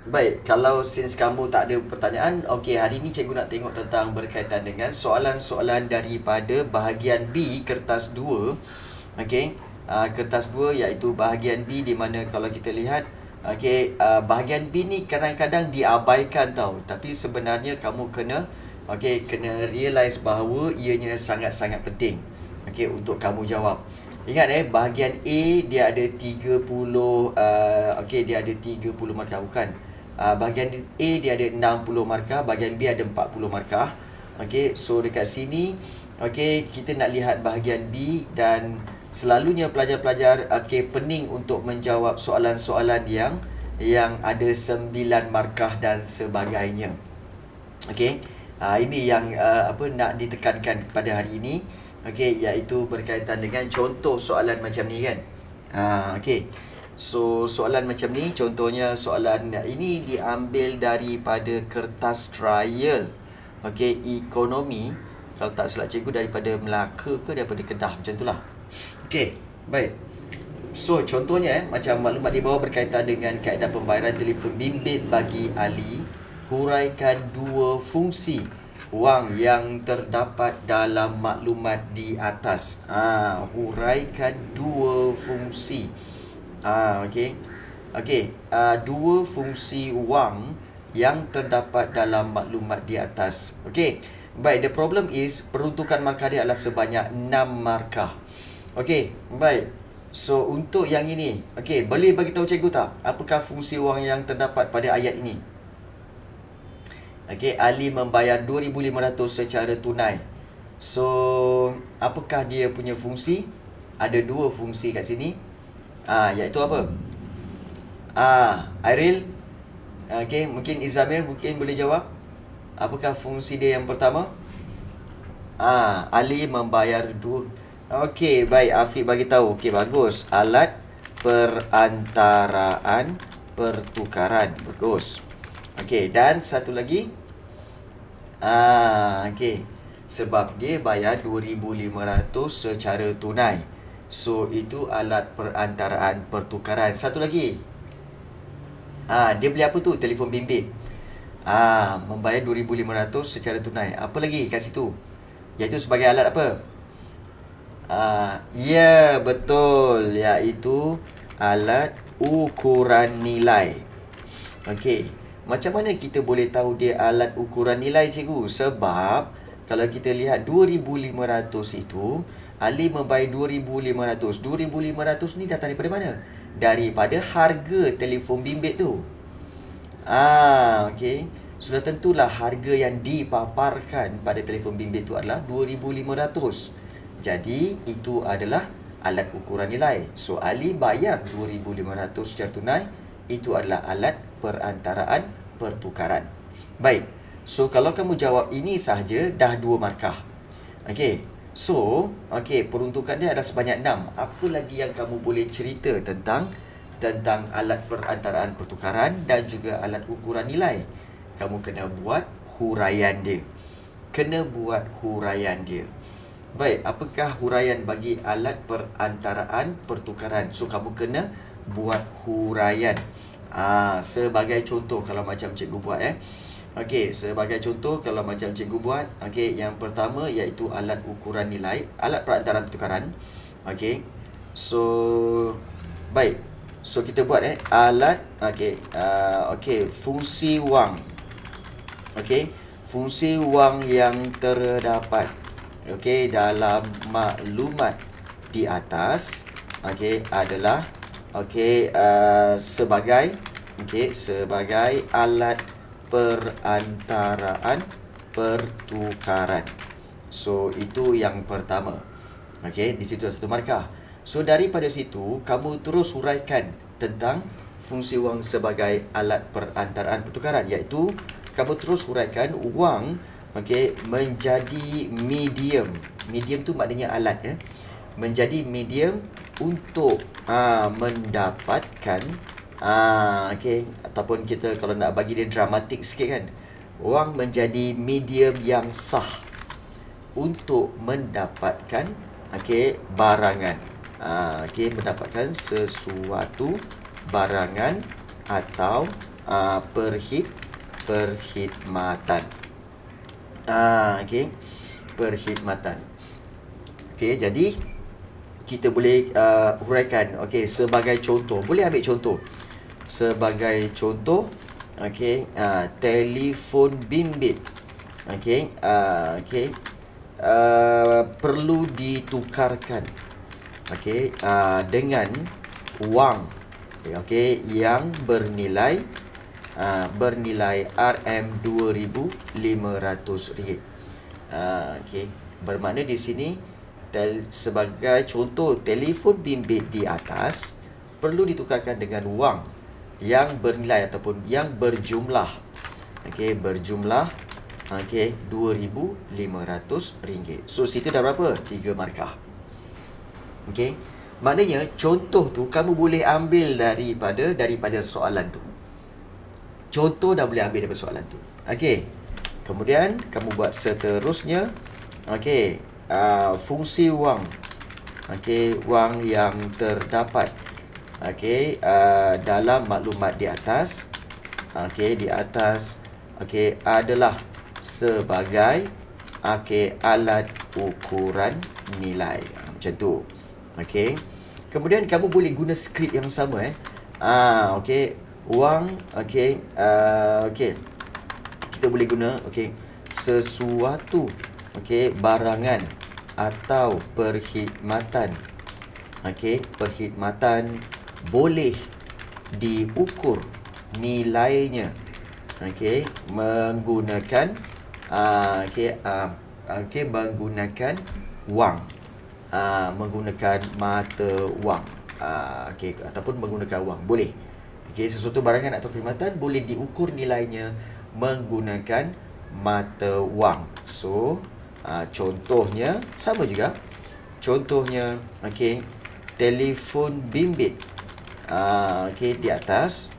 Baik, kalau since kamu tak ada pertanyaan, okey, hari ni cikgu nak tengok tentang berkaitan dengan soalan-soalan daripada bahagian B kertas 2. Okey, kertas 2 iaitu bahagian B di mana kalau kita lihat, okey, bahagian B ni kadang-kadang diabaikan tau. Tapi sebenarnya kamu kena kena realise bahawa ianya sangat-sangat penting. Okey, untuk kamu jawab. Ingat bahagian A dia ada 30 dia ada 30 markah bukan. Bahagian A dia ada 60 markah, bahagian B ada 40 markah. Okey, so dekat sini kita nak lihat bahagian B dan selalunya pelajar-pelajar pening untuk menjawab soalan-soalan yang ada 9 markah dan sebagainya. Okey. Ini yang nak ditekankan pada hari ini. Okey, iaitu berkaitan dengan contoh soalan macam ni kan. Okey. So soalan macam ni, contohnya soalan ini diambil daripada kertas trial. Okey, ekonomi. Kalau tak silap cikgu daripada Melaka ke daripada Kedah, macam itulah. Okey, baik. So contohnya macam maklumat di bawah berkaitan dengan kaedah pembayaran telefon bimbit bagi Ali. Huraikan dua fungsi wang yang terdapat dalam maklumat di atas. Huraikan dua fungsi. Dua fungsi wang yang terdapat dalam maklumat di atas. Okey. Baik, the problem is peruntukan markah dia adalah sebanyak 6 markah. Okey, baik. So untuk yang ini, boleh bagi tahu cikgu tak apakah fungsi wang yang terdapat pada ayat ini? Ali membayar 2,500 secara tunai. So apakah dia punya fungsi? Ada dua fungsi kat sini. Iaitu apa? Airil, mungkin Izamir mungkin boleh jawab. Apakah fungsi dia yang pertama? Ali membayar dua. Okey, baik, Afiq bagi tahu. Okey, bagus. Alat perantaraan pertukaran. Bagus. Okey, dan satu lagi. Sebab dia bayar 2,500 secara tunai. So itu alat perantaraan pertukaran. Satu lagi. Dia beli apa tu? Telefon bimbit. Membayar 2,500 secara tunai. Apa lagi kat situ? Iaitu sebagai alat apa? Ya, betul. Iaitu alat ukuran nilai. Okey. Macam mana kita boleh tahu dia alat ukuran nilai, cikgu? Sebab kalau kita lihat 2,500 itu, Ali membayar 2,500. 2,500 ni datang daripada mana? Daripada harga telefon bimbit tu. Okey. Sudah tentulah harga yang dipaparkan pada telefon bimbit tu adalah 2,500. Jadi itu adalah alat ukuran nilai. So Ali bayar 2,500 secara tunai. Itu adalah alat perantaraan pertukaran. Baik. So kalau kamu jawab ini sahaja dah 2 markah. Okey. So, peruntukan dia ada sebanyak 6. Apa lagi yang kamu boleh cerita tentang alat perantaraan pertukaran dan juga alat ukuran nilai? Kamu kena buat huraian dia. Baik, apakah huraian bagi alat perantaraan pertukaran? So, kamu kena buat huraian. Sebagai contoh kalau macam cikgu buat sebagai contoh kalau macam cikgu buat, yang pertama iaitu alat ukuran nilai, alat perantaraan pertukaran. So baik. So kita buat alat fungsi wang. Fungsi wang yang terdapat dalam maklumat di atas adalah sebagai alat perantaraan pertukaran. So itu yang pertama. Di situ ada 1 markah. So daripada situ kamu terus huraikan tentang fungsi wang sebagai alat perantaraan pertukaran, iaitu kamu terus huraikan wang menjadi medium. Medium tu maknanya alat menjadi medium untuk mendapatkan ataupun kita kalau nak bagi dia dramatik sikit kan, wang menjadi medium yang sah untuk mendapatkan barangan. Mendapatkan sesuatu barangan atau perkhidmatan. Okey. Perkhidmatan. Okey, jadi kita boleh huraikan. Okey, sebagai contoh, boleh ambil contoh. Sebagai contoh, okey, telefon bimbit. Okey, perlu ditukarkan. Okey, dengan wang, okey, yang bernilai RM2,500. Okey, bermakna di sini sebagai contoh telefon bimbit di atas perlu ditukarkan dengan wang yang bernilai ataupun yang berjumlah, okey, berjumlah RM2,500. So situ dah berapa? 3 markah. Okey. Maknanya contoh tu kamu boleh ambil daripada soalan tu. Contoh dah boleh ambil daripada soalan tu. Okey. Kemudian kamu buat seterusnya. Okey. Fungsi wang. Okey, wang yang terdapat dalam maklumat di atas. Okey, di atas adalah sebagai alat ukuran nilai. Macam tu. Okey. Kemudian kamu boleh guna skrip yang sama okey. Wang kita boleh guna sesuatu barangan atau perkhidmatan. Perkhidmatan boleh diukur nilainya menggunakan menggunakan wang, menggunakan mata wang, ataupun menggunakan wang boleh. Sesuatu barangan atau perkhidmatan boleh diukur nilainya menggunakan mata wang. So contohnya sama juga. Contohnya telefon bimbit di atas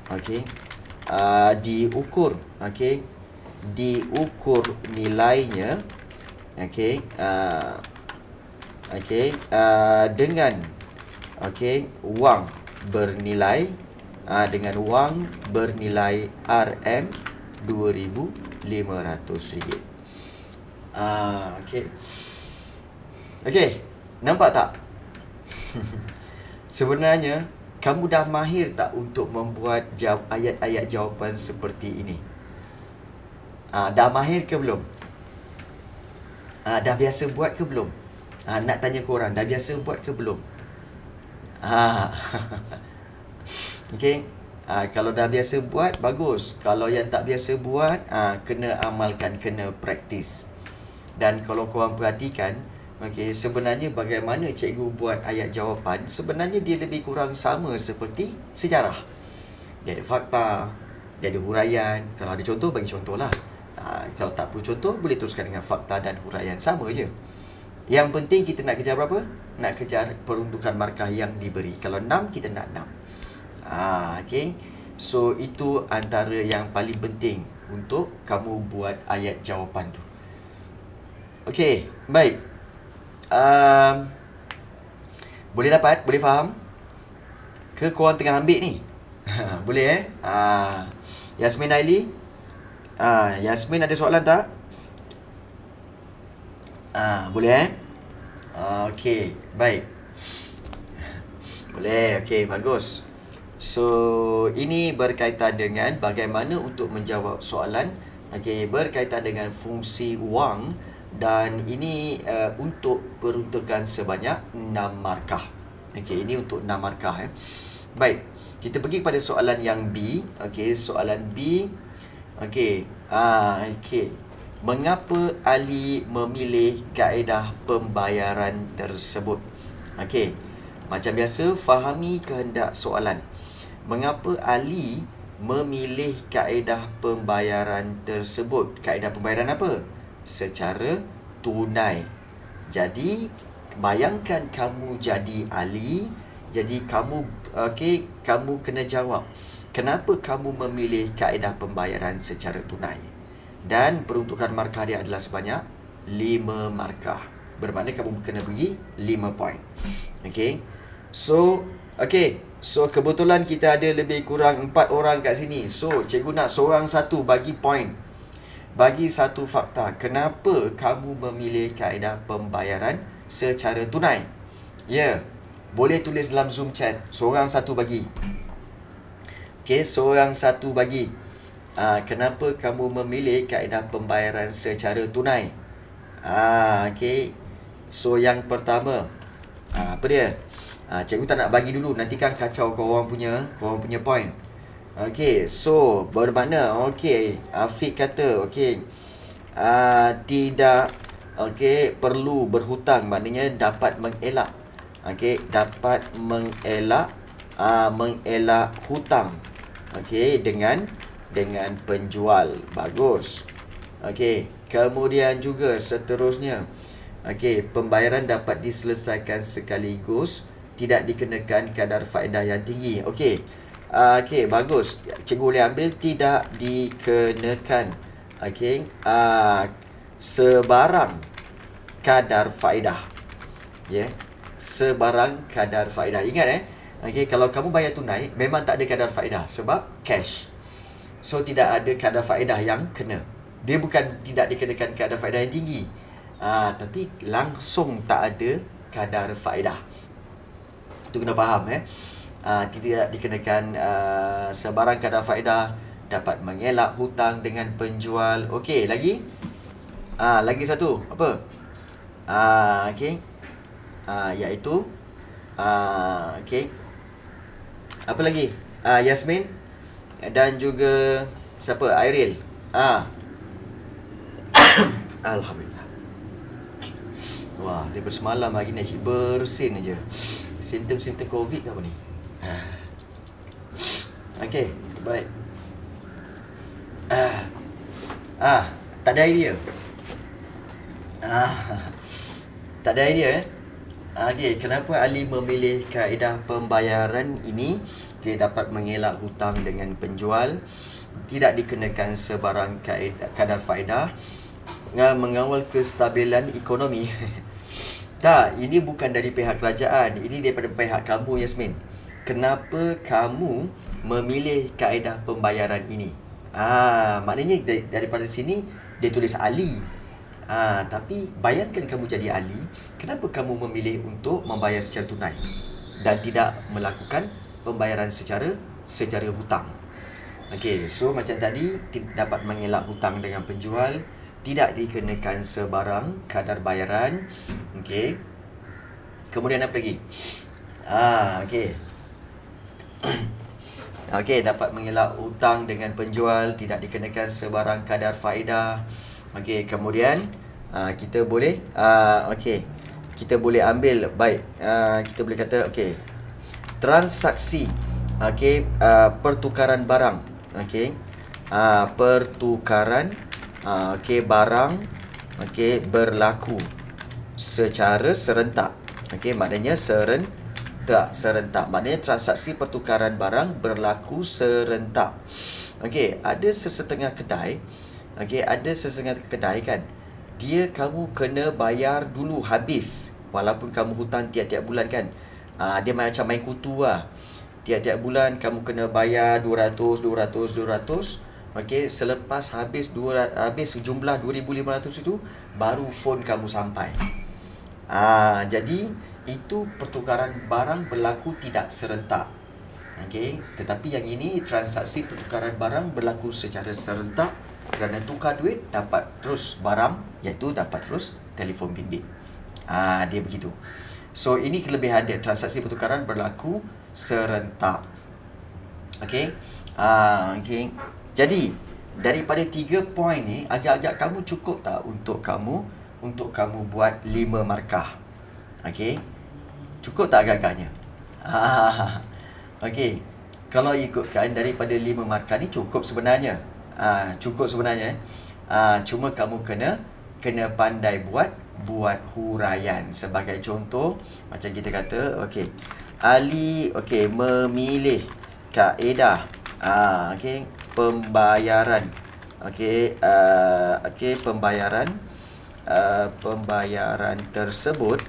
diukur diukur nilainya dengan wang bernilai RM2,500. Okey, nampak tak? Sebenarnya kamu dah mahir tak untuk membuat ayat-ayat jawapan seperti ini? Dah mahir ke belum? Dah biasa buat ke belum? Nak tanya korang, dah biasa buat ke belum? Okey. Kalau dah biasa buat, bagus. Kalau yang tak biasa buat, kena amalkan, kena praktis. Dan kalau korang perhatikan, sebenarnya bagaimana cikgu buat ayat jawapan, sebenarnya dia lebih kurang sama seperti sejarah. Dia ada fakta, dia ada huraian. Kalau ada contoh, bagi contoh lah. Kalau tak perlu contoh, boleh teruskan dengan fakta dan huraian. Sama je. Yang penting kita nak kejar berapa? Nak kejar peruntukan markah yang diberi. Kalau 6, kita nak 6. Okey. So, itu antara yang paling penting untuk kamu buat ayat jawapan tu. Okey, baik. Boleh dapat? Boleh faham? Ke korang tengah ambil ni? Boleh Yasmin Aili? Yasmin ada soalan tak? Boleh okey, baik. Boleh, okey, bagus. So, ini berkaitan dengan bagaimana untuk menjawab soalan berkaitan dengan fungsi wang, dan ini untuk peruntukan sebanyak 6 markah. Ini untuk 6 markah Baik, kita pergi kepada soalan yang B. Soalan B. Mengapa Ali memilih kaedah pembayaran tersebut? Macam biasa, fahami kehendak soalan. Mengapa Ali memilih kaedah pembayaran tersebut? Kaedah pembayaran apa? Secara tunai. Jadi, bayangkan kamu jadi Ali. Jadi, kamu kena jawab. Kenapa kamu memilih kaedah pembayaran secara tunai? Dan peruntukan markah dia adalah sebanyak 5 markah. Bermakna kamu kena beri 5 poin. So kebetulan kita ada lebih kurang 4 orang kat sini. So cikgu nak seorang satu bagi point, bagi satu fakta kenapa kamu memilih kaedah pembayaran secara tunai. Ya, boleh tulis dalam Zoom chat. Seorang satu bagi. Okey, seorang satu bagi. Kenapa kamu memilih kaedah pembayaran secara tunai? Okey. So yang pertama, apa dia? Cikgu tak nak bagi dulu, nanti kan kacau korang punya point. Okey, so bermakna okey, Afiq kata okey, tidak perlu berhutang, maknanya dapat mengelak. Okey, dapat mengelak hutang. Okey, dengan penjual. Bagus. Okey, kemudian juga seterusnya, okey, pembayaran dapat diselesaikan sekaligus, tidak dikenakan kadar faedah yang tinggi. Okey. Okey, bagus. Cikgu boleh ambil tidak dikenakan. Okey. Sebarang kadar faedah. Ya. Yeah. Sebarang kadar faedah. Ingat okey, kalau kamu bayar tunai memang tak ada kadar faedah sebab cash. So tidak ada kadar faedah yang kena. Dia bukan tidak dikenakan kadar faedah yang tinggi. Tapi langsung tak ada kadar faedah. Itu kena faham tidak dikenakan sebarang kadar faedah, dapat mengelak hutang dengan penjual. Okey, lagi satu apa? Okey. Iaitu okey. Apa lagi? Yasmin dan juga siapa? Airil. Alhamdulillah. Wah, dia bersemalam hari ni asyik bersin aja. Simptom-simptom COVID ke apa ni? Okey, baik. Tak ada idea. Tak ada idea Okey, kenapa Ali memilih kaedah pembayaran ini? Okey, dapat mengelak hutang dengan penjual, tidak dikenakan sebarang kadar faedah, mengawal kestabilan ekonomi. Tak, ini bukan dari pihak kerajaan. Ini daripada pihak kamu, Yasmin. Kenapa kamu memilih kaedah pembayaran ini? Maknanya daripada sini dia tulis Ali. Tapi bayangkan kamu jadi Ali, kenapa kamu memilih untuk membayar secara tunai dan tidak melakukan pembayaran secara hutang? Okey, so macam tadi, dapat mengelak hutang dengan penjual, tidak dikenakan sebarang kadar bayaran. Okey. Kemudian apa lagi? Okey. Okey, dapat mengelak hutang dengan penjual, tidak dikenakan sebarang kadar faedah. Okey, kemudian kita boleh okey. Kita boleh ambil baik. Kita boleh kata okey. Transaksi pertukaran barang. Okey. Pertukaran barang berlaku secara serentak. Okey, maknanya serentak. Maknanya transaksi pertukaran barang berlaku serentak. Okey, ada sesetengah kedai kan, kamu kena bayar dulu habis walaupun kamu hutang tiap-tiap bulan kan. Dia macam main kutu lah. Tiap-tiap bulan kamu kena bayar 200. Okey, selepas habis jumlah 2,500 itu, baru phone kamu sampai. Jadi itu pertukaran barang berlaku tidak serentak. Okey, tetapi yang ini transaksi pertukaran barang berlaku secara serentak, kerana tukar duit dapat terus barang, iaitu dapat terus telefon bimbit. Dia begitu. So ini kelebihan dia, transaksi pertukaran berlaku serentak. Okey. Okey. Jadi daripada 3 poin ni, agak-agak kamu cukup tak untuk kamu buat 5 markah? Okey. Cukup tak agak-agaknya? Okey. Kalau ikutkan daripada 5 markah ni cukup sebenarnya. Cuma kamu kena pandai buat huraian. Sebagai contoh, macam kita kata, okey, Ali memilih kaedah pembayaran pembayaran tersebut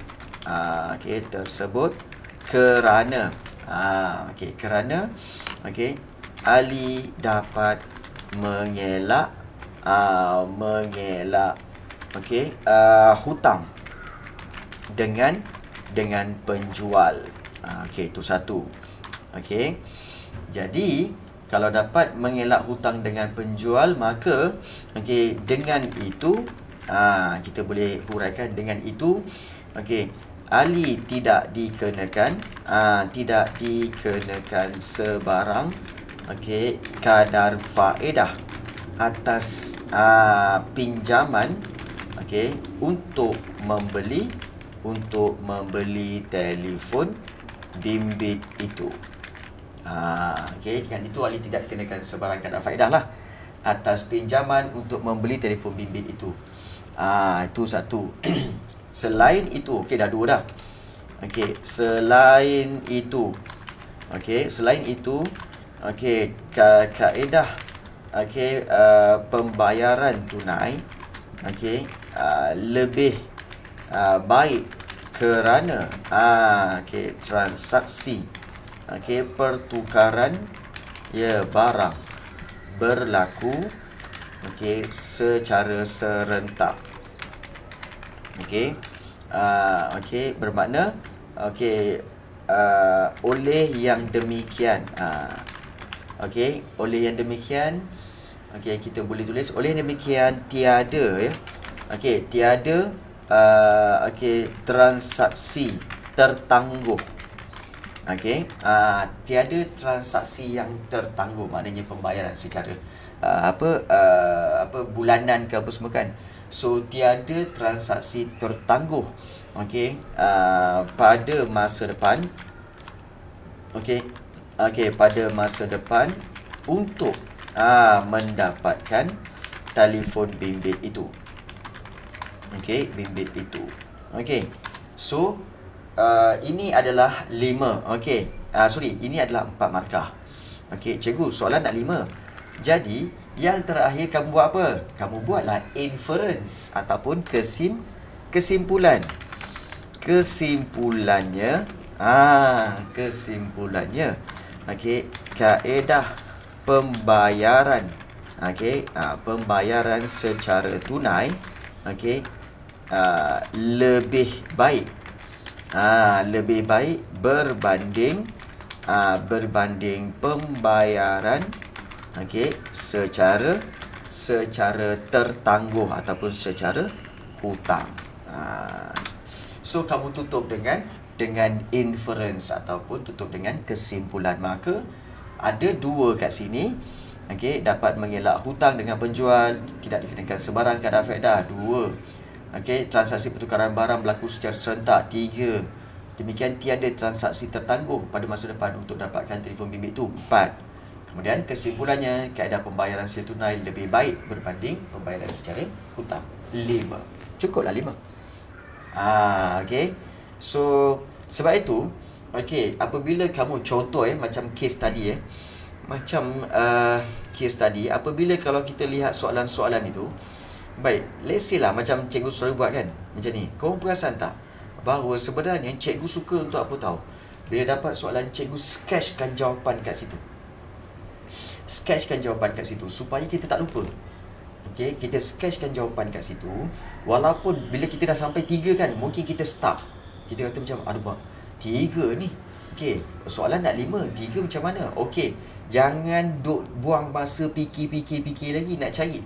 kerana Okey, kerana okey, Ali dapat mengelak okey, hutang dengan penjual. Okey, itu satu. Okey. Jadi kalau dapat mengelak hutang dengan penjual, maka okey, dengan itu kita boleh huraikan dengan itu. Okey, Ali tidak dikenakan sebarang okey, kadar faedah atas pinjaman okey, untuk membeli telefon bimbit itu. Okey, dengan itu Ali tidak dikenakan sebarang kadar faedah lah atas pinjaman untuk membeli telefon bimbit itu. Itu satu. Selain itu, okey, dah dua dah. Okey, selain itu okey, kaedah okey, pembayaran tunai okey, lebih baik kerana okey, transaksi okey, pertukaran barang berlaku okey, secara serentak. Okey, okey, bermakna okey, oleh yang demikian okey, kita boleh tulis oleh demikian tiada okey, tiada okey, transaksi tertangguh. Okey, tiada transaksi yang tertangguh, maknanya pembayaran secara bulanan ke apa semua kan. So tiada transaksi tertangguh okey, pada masa depan okey, pada masa depan untuk mendapatkan telefon bimbit itu. Okey, bimbit itu. Okey. So ini adalah 5. Okey. Ini adalah 4 markah. Okey, cikgu, soalan nak 5. Jadi, yang terakhir kamu buat apa? Kamu buatlah inference ataupun kesimpulan. Kesimpulannya okey, kaedah pembayaran okey, pembayaran secara tunai okey, lebih baik berbanding pembayaran okey, secara tertangguh ataupun secara hutang. So kamu tutup dengan inference ataupun tutup dengan kesimpulan. Maka ada 2 kat sini. Okey, dapat mengelak hutang dengan penjual, tidak dikenakan sebarang kadar faedah. 2. Okey, transaksi pertukaran barang berlaku secara serentak. 3. Demikian tiada transaksi tertangguh pada masa depan untuk dapatkan telefon bimbit itu. 4. Kemudian kesimpulannya, kaedah pembayaran secara tunai lebih baik berbanding pembayaran secara hutang. 5. Cukuplah 5. Okey. So sebab itu okey, apabila kamu contoh macam case tadi macam case tadi, apabila kalau kita lihat soalan-soalan itu, baik, let's say lah macam cikgu selalu buat kan, macam ni. Kau perasan tak bahawa sebenarnya cikgu suka untuk apa tahu? Bila dapat soalan, cikgu sketchkan jawapan kat situ. Sketchkan jawapan kat situ supaya kita tak lupa. Okey, kita sketchkan jawapan kat situ. Walaupun bila kita dah sampai 3 kan, mungkin kita stop. Kita kata macam, aduh bang, 3 ni. Okey, soalan nak 5, 3 macam mana? Okey, jangan duk buang masa fikir lagi nak cari.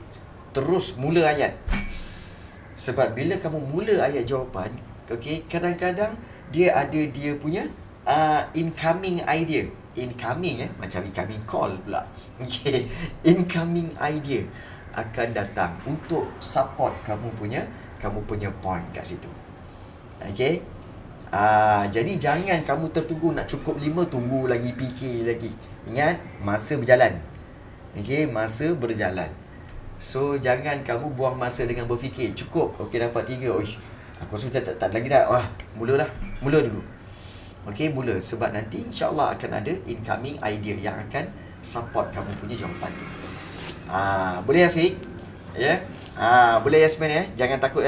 Terus mula ayat. Sebab bila kamu mula ayat jawapan, okey, kadang-kadang dia ada dia punya incoming idea. Incoming macam incoming call pula. Okey, incoming idea akan datang untuk support kamu punya point kat situ. Okey. Jadi jangan kamu tertunggu nak cukup 5, tunggu lagi, fikir lagi. Ingat, masa berjalan. Okey, masa berjalan. So jangan kamu buang masa dengan berfikir. Cukup, okey, dapat 3. Oish, aku rasa tak lagi dah. Mula dulu. Okey, mula. Sebab nanti insya-Allah akan ada incoming idea yang akan support kamu punya jawapan tu. Boleh Afiq? Ya? Boleh Yasmin Jangan takut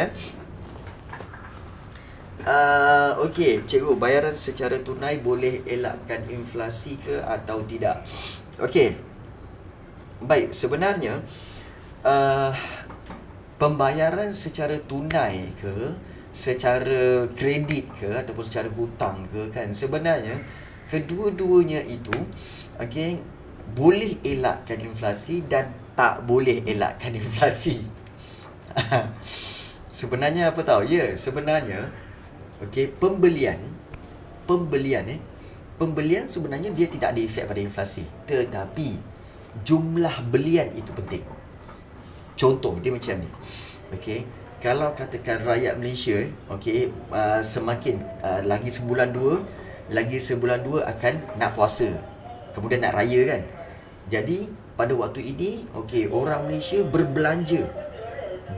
Okey, cikgu, bayaran secara tunai boleh elakkan inflasi ke atau tidak? Okey, baik, sebenarnya uh, pembayaran secara tunai ke, secara kredit ke ataupun secara hutang ke kan, sebenarnya kedua-duanya itu okey, boleh elakkan inflasi dan tak boleh elakkan inflasi. Sebenarnya apa tahu? Ya, sebenarnya okey, pembelian pembelian sebenarnya dia tidak ada efek pada inflasi, tetapi jumlah belian itu penting. Contoh dia macam ni. Okey, kalau katakan rakyat Malaysia semakin lagi sebulan dua akan nak puasa, kemudian nak raya kan. Jadi pada waktu ini orang Malaysia berbelanja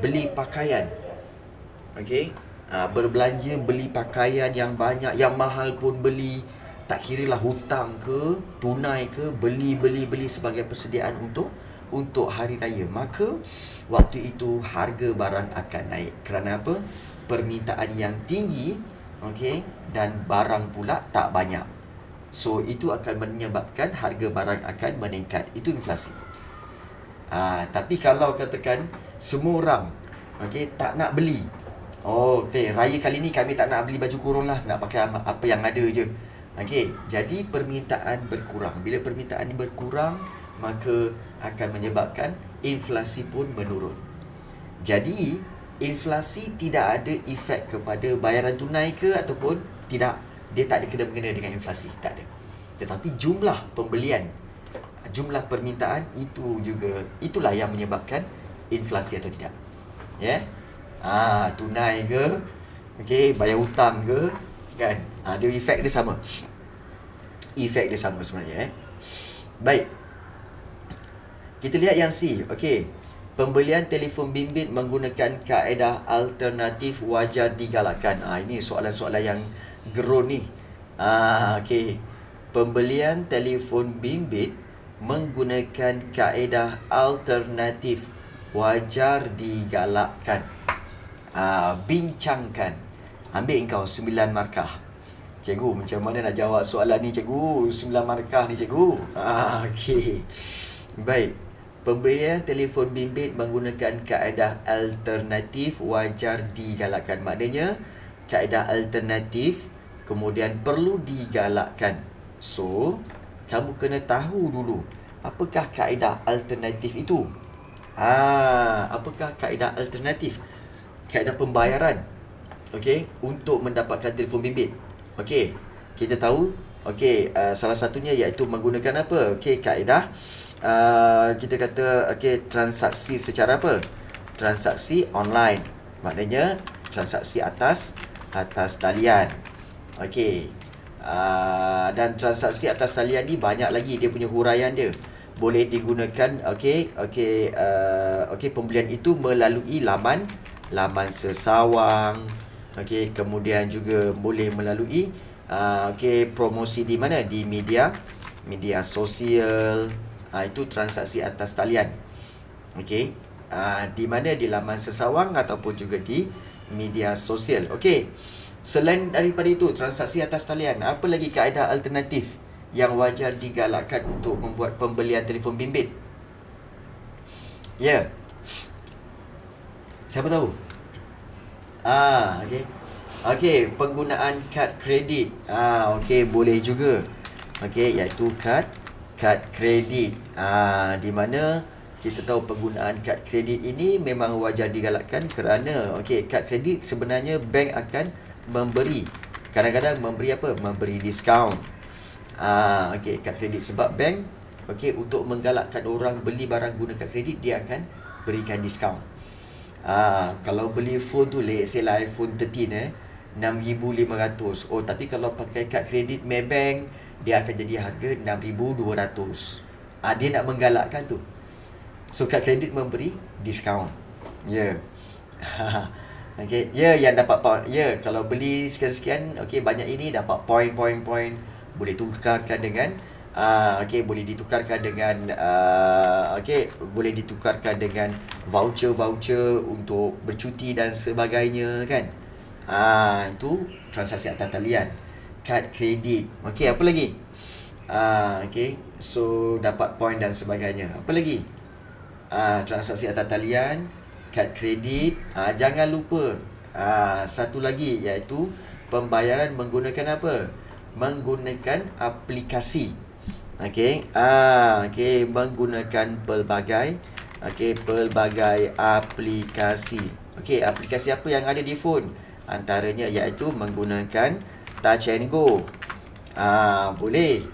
beli pakaian. Berbelanja beli pakaian yang banyak, yang mahal pun beli, tak kiralah hutang ke tunai ke, beli sebagai persediaan untuk hari raya. Maka waktu itu harga barang akan naik. Kerana apa? Permintaan yang tinggi, dan barang pula tak banyak. So itu akan menyebabkan harga barang akan meningkat. Itu inflasi. Tapi kalau katakan semua orang tak nak beli, raya kali ni kami tak nak beli baju kurung lah, nak pakai apa yang ada je. Jadi permintaan berkurang. Bila permintaan ini berkurang, maka akan menyebabkan inflasi pun menurun. Jadi inflasi tidak ada efek kepada bayaran tunai ke ataupun tidak. Dia tak ada kena-mengena dengan inflasi, tak ada. Tetapi jumlah pembelian, jumlah permintaan itulah yang menyebabkan inflasi atau tidak. Tunai ke, bayar hutang ke, kan? Dia efek dia sama. Efek dia sama sebenarnya. Baik. Kita lihat yang C. Pembelian telefon bimbit menggunakan kaedah alternatif wajar digalakkan. Ini soalan-soalan yang gerun ni. Pembelian telefon bimbit menggunakan kaedah alternatif wajar digalakkan. Bincangkan. Ambil engkau 9 markah. Cikgu, macam mana nak jawab soalan ni, cikgu? 9 markah ni, cikgu. Baik. Pembelian telefon bimbit menggunakan kaedah alternatif wajar digalakkan. Maknanya kaedah alternatif kemudian perlu digalakkan. So, kamu kena tahu dulu apakah kaedah alternatif itu. Apakah kaedah alternatif? Kaedah pembayaran untuk mendapatkan telefon bimbit. Kita tahu salah satunya iaitu menggunakan apa? Kaedah kita kata transaksi secara apa? Transaksi online. Maknanya transaksi atas talian. Dan transaksi atas talian ni banyak lagi dia punya huraian dia. Boleh digunakan pembelian itu melalui laman sesawang. Kemudian juga boleh melalui promosi di mana? Di media sosial. Itu transaksi atas talian. Di mana? Di laman sesawang ataupun juga di media sosial. Selain daripada itu, transaksi atas talian, apa lagi kaedah alternatif yang wajar digalakkan untuk membuat pembelian telefon bimbit? Siapa tahu? Penggunaan kad kredit. Boleh juga. Iaitu kad kredit. Di mana kita tahu penggunaan kad kredit ini memang wajar digalakkan kerana kad kredit sebenarnya bank akan memberi, kadang-kadang memberi apa? Memberi diskaun. Kad kredit sebab bank untuk menggalakkan orang beli barang guna kad kredit, dia akan berikan diskaun. Kalau beli phone tu, let's say lah iPhone 13 6,500. Tapi kalau pakai kad kredit Maybank, dia akan jadi harga 6,200. Dia nak menggalakkan tu. So kad kredit memberi diskaun. Yang dapat poin. Kalau beli sekian-sekian, banyak ini dapat poin. Boleh tukarkan dengan boleh ditukarkan dengan boleh ditukarkan dengan voucher untuk bercuti dan sebagainya kan. Itu transaksi atas talian. Kad kredit. Okey, apa lagi? Okey. So dapat poin dan sebagainya. Apa lagi? Transaksi atas talian, kad kredit. Jangan lupa satu lagi, iaitu pembayaran menggunakan apa? Menggunakan aplikasi. Okey. Okey, menggunakan pelbagai aplikasi. Okey, aplikasi apa yang ada di phone? Antaranya iaitu menggunakan Touch and Go. Boleh.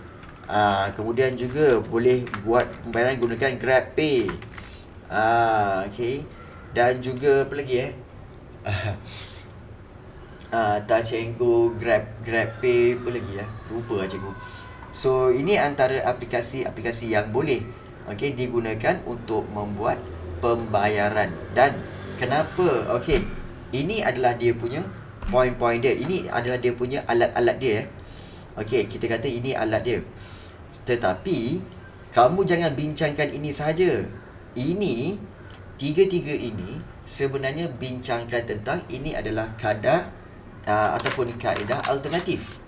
Kemudian juga boleh buat pembayaran gunakan GrabPay. Okey. Dan juga apa lagi Touch and Go, GrabPay, apa lagi lupa cikgu. So ini antara aplikasi-aplikasi yang boleh digunakan untuk membuat pembayaran. Dan kenapa? Okey, ini adalah dia punya poin-poin dia. Ini adalah dia punya alat-alat dia. Okey, kita kata ini alat dia. Tetapi kamu jangan bincangkan ini sahaja. Ini tiga-tiga ini sebenarnya bincangkan tentang ini adalah kadar ataupun kaedah alternatif.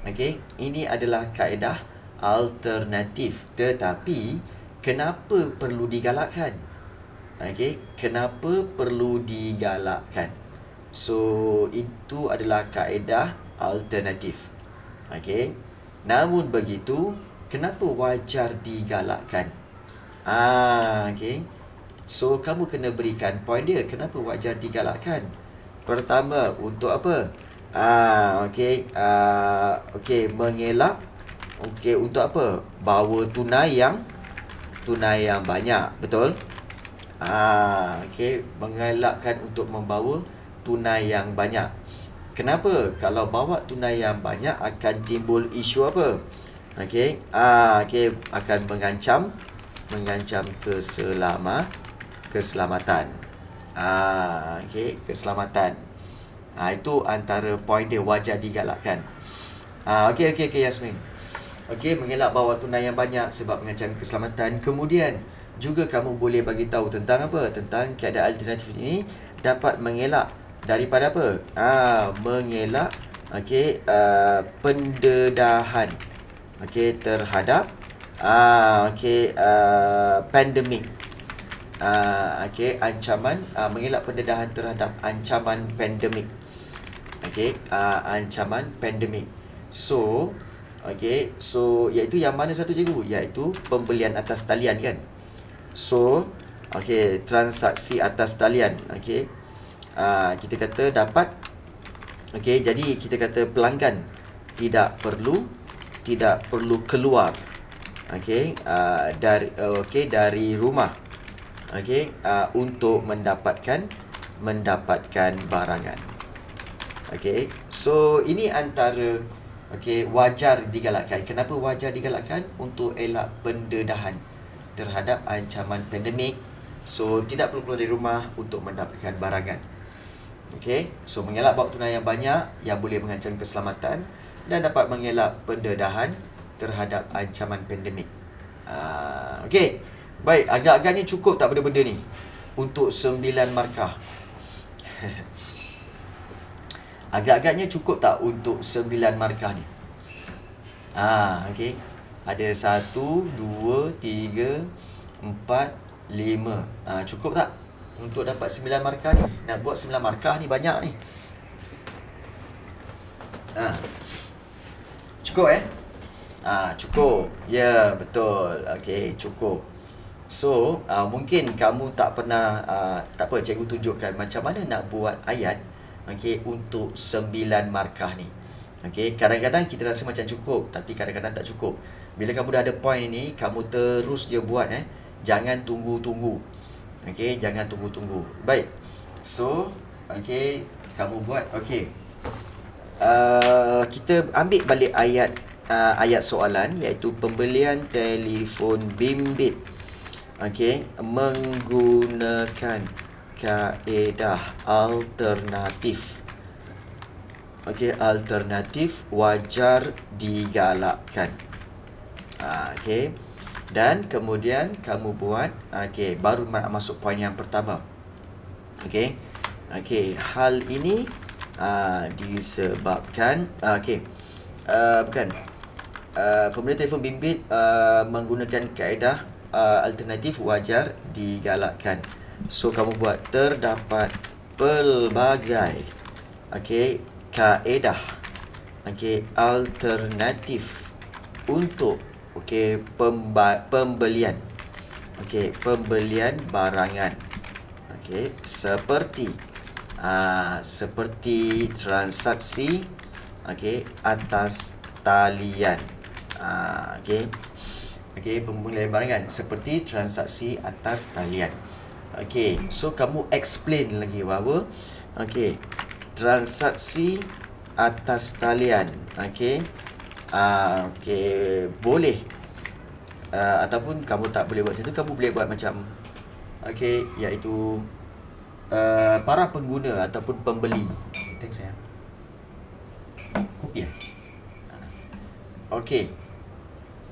Okey, ini adalah kaedah alternatif. Tetapi kenapa perlu digalakkan? Okey, kenapa perlu digalakkan? So itu adalah kaedah alternatif. Okey. Namun begitu, kenapa wajar digalakkan? Okey. So kamu kena berikan poin dia kenapa wajar digalakkan. Pertama, untuk apa? Okey, mengelak. Okey, untuk apa? Bawa tunai yang banyak, betul? Okey, mengelakkan untuk membawa tunai yang banyak. Kenapa? Kalau bawa tunai yang banyak akan timbul isu apa? Okey, akan mengancam keselamatan. Keselamatan. Itu antara poin dia wajar digalakkan. Okey Yasmin. Okey, mengelak bawa tunai yang banyak sebab mengancam keselamatan. Kemudian juga kamu boleh bagi tahu tentang apa? Tentang keadaan alternatif ini dapat mengelak daripada apa? Mengelak pendedahan terhadap pandemik. Ancaman mengelak pendedahan terhadap ancaman pandemik. Ancaman pandemik. So iaitu yang mana satu cikgu? Iaitu pembelian atas talian kan. So transaksi atas talian. Kita kata dapat. Jadi kita kata pelanggan tidak perlu keluar dari rumah untuk mendapatkan barangan. So ini antara wajar digalakkan. Kenapa wajar digalakkan? Untuk elak pendedahan terhadap ancaman pandemik. So tidak perlu keluar dari rumah untuk mendapatkan barangan. So mengelak bawa tunai yang banyak yang boleh mengancam keselamatan dan dapat mengelak pendedahan terhadap ancaman pandemik. Baik, agak-agaknya cukup tak benda-benda ni untuk 9 markah? Agak-agaknya cukup tak untuk 9 markah ni? Ada 1, 2, 3, 4, 5. Cukup tak untuk dapat 9 markah ni? Nak buat 9 markah ni banyak ni. Cukup cukup. Ya, betul. Cukup. So mungkin kamu tak pernah tak apa, cikgu tunjukkan macam mana nak buat ayat untuk 9 markah ni. Kadang-kadang kita rasa macam cukup, tapi kadang-kadang tak cukup. Bila kamu dah ada point ini, kamu terus je buat jangan tunggu-tunggu. Jangan tunggu-tunggu. Baik. So kamu buat. Kita ambil balik ayat soalan, iaitu pembelian telefon bimbit menggunakan kaedah alternatif. Alternatif wajar digalakkan. Dan kemudian kamu buat baru masuk poin yang pertama. Hal ini Disebabkan bukan pembelian telefon bimbit menggunakan kaedah alternatif wajar digalakkan. So kamu buat terdapat pelbagai kaedah alternatif untuk pembelian barangan seperti transaksi atas talian. Pembelian barangan seperti transaksi atas talian. So kamu explain lagi bahawa transaksi atas talian boleh ataupun kamu tak boleh buat macam tu, kamu boleh buat macam iaitu para pengguna ataupun pembeli. Thanks sayang. Kopi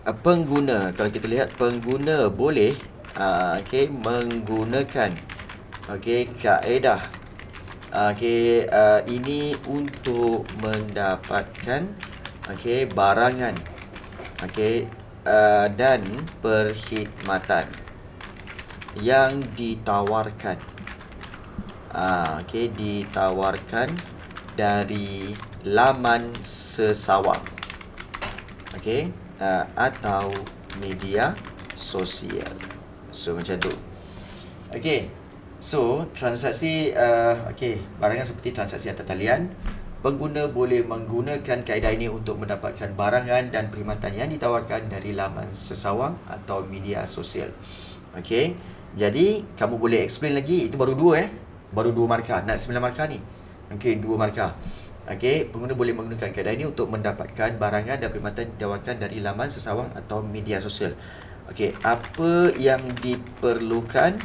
pengguna, kalau kita lihat pengguna boleh menggunakan kaedah ini untuk mendapatkan barangan dan perkhidmatan yang ditawarkan ditawarkan dari laman sesawang atau media sosial. So macam tu. So transaksi barangan seperti transaksi atas talian. Pengguna boleh menggunakan kaedah ini untuk mendapatkan barangan dan perkhidmatan yang ditawarkan dari laman sesawang atau media sosial. Jadi kamu boleh explain lagi. Itu baru 2 baru 2 markah. Nak 9 markah ni. 2 markah. Pengguna boleh menggunakan kaedah ini untuk mendapatkan barangan dan perkhidmatan ditawarkan dari laman sesawang atau media sosial. Apa yang diperlukan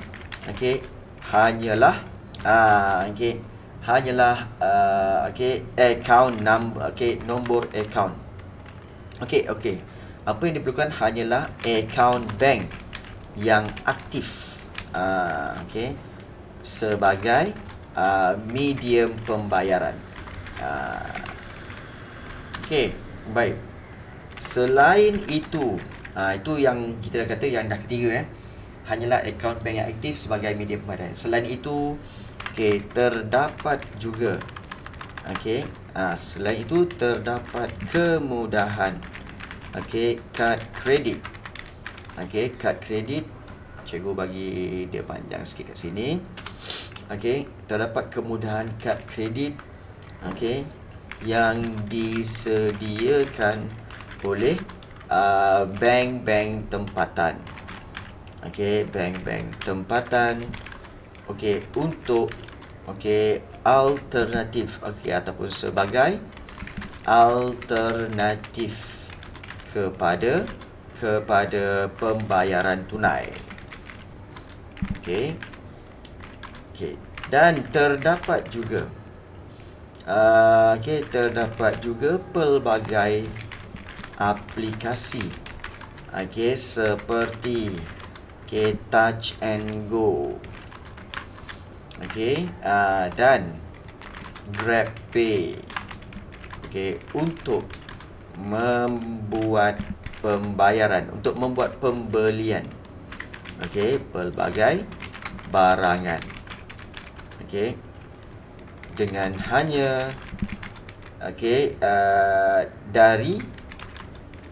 hanyalah account number, nombor account. Apa yang diperlukan hanyalah account bank yang aktif sebagai medium pembayaran. Baik. Selain itu, itu yang kita dah kata yang dah ketiga hanyalah akaun bank yang aktif sebagai media pembayaran. Selain itu, terdapat juga selain itu terdapat kemudahan kad kredit. Kad kredit, cikgu bagi dia panjang sikit kat sini. Terdapat kemudahan kad kredit yang disediakan oleh bank-bank tempatan. Bank-bank tempatan untuk alternatif ataupun sebagai alternatif kepada pembayaran tunai. Dan terdapat juga terdapat juga pelbagai aplikasi seperti Touch and Go dan GrabPay untuk membuat pembayaran, untuk membuat pembelian pelbagai barangan dengan hanya dari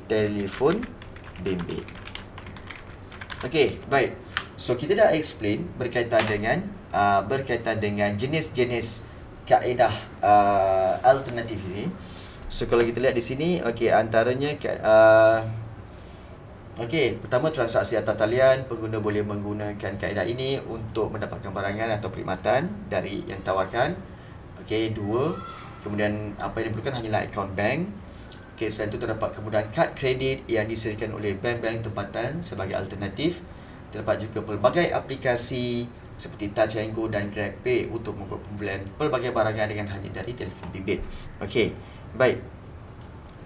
telefon bimbit. Baik. So kita dah explain berkaitan dengan jenis-jenis kaedah alternatif ini. So kalau kita lihat di sini, antaranya pertama transaksi atas talian, pengguna boleh menggunakan kaedah ini untuk mendapatkan barangan atau perkhidmatan dari yang ditawarkan. 2, kemudian apa yang diperlukan hanyalah akaun bank. Selain itu terdapat kemudahan kad kredit yang disediakan oleh bank-bank tempatan sebagai alternatif. Terdapat juga pelbagai aplikasi seperti Touch and Go dan GrabPay untuk membuat pembelian pelbagai barangan dengan hanya dari telefon bimbit. Baik.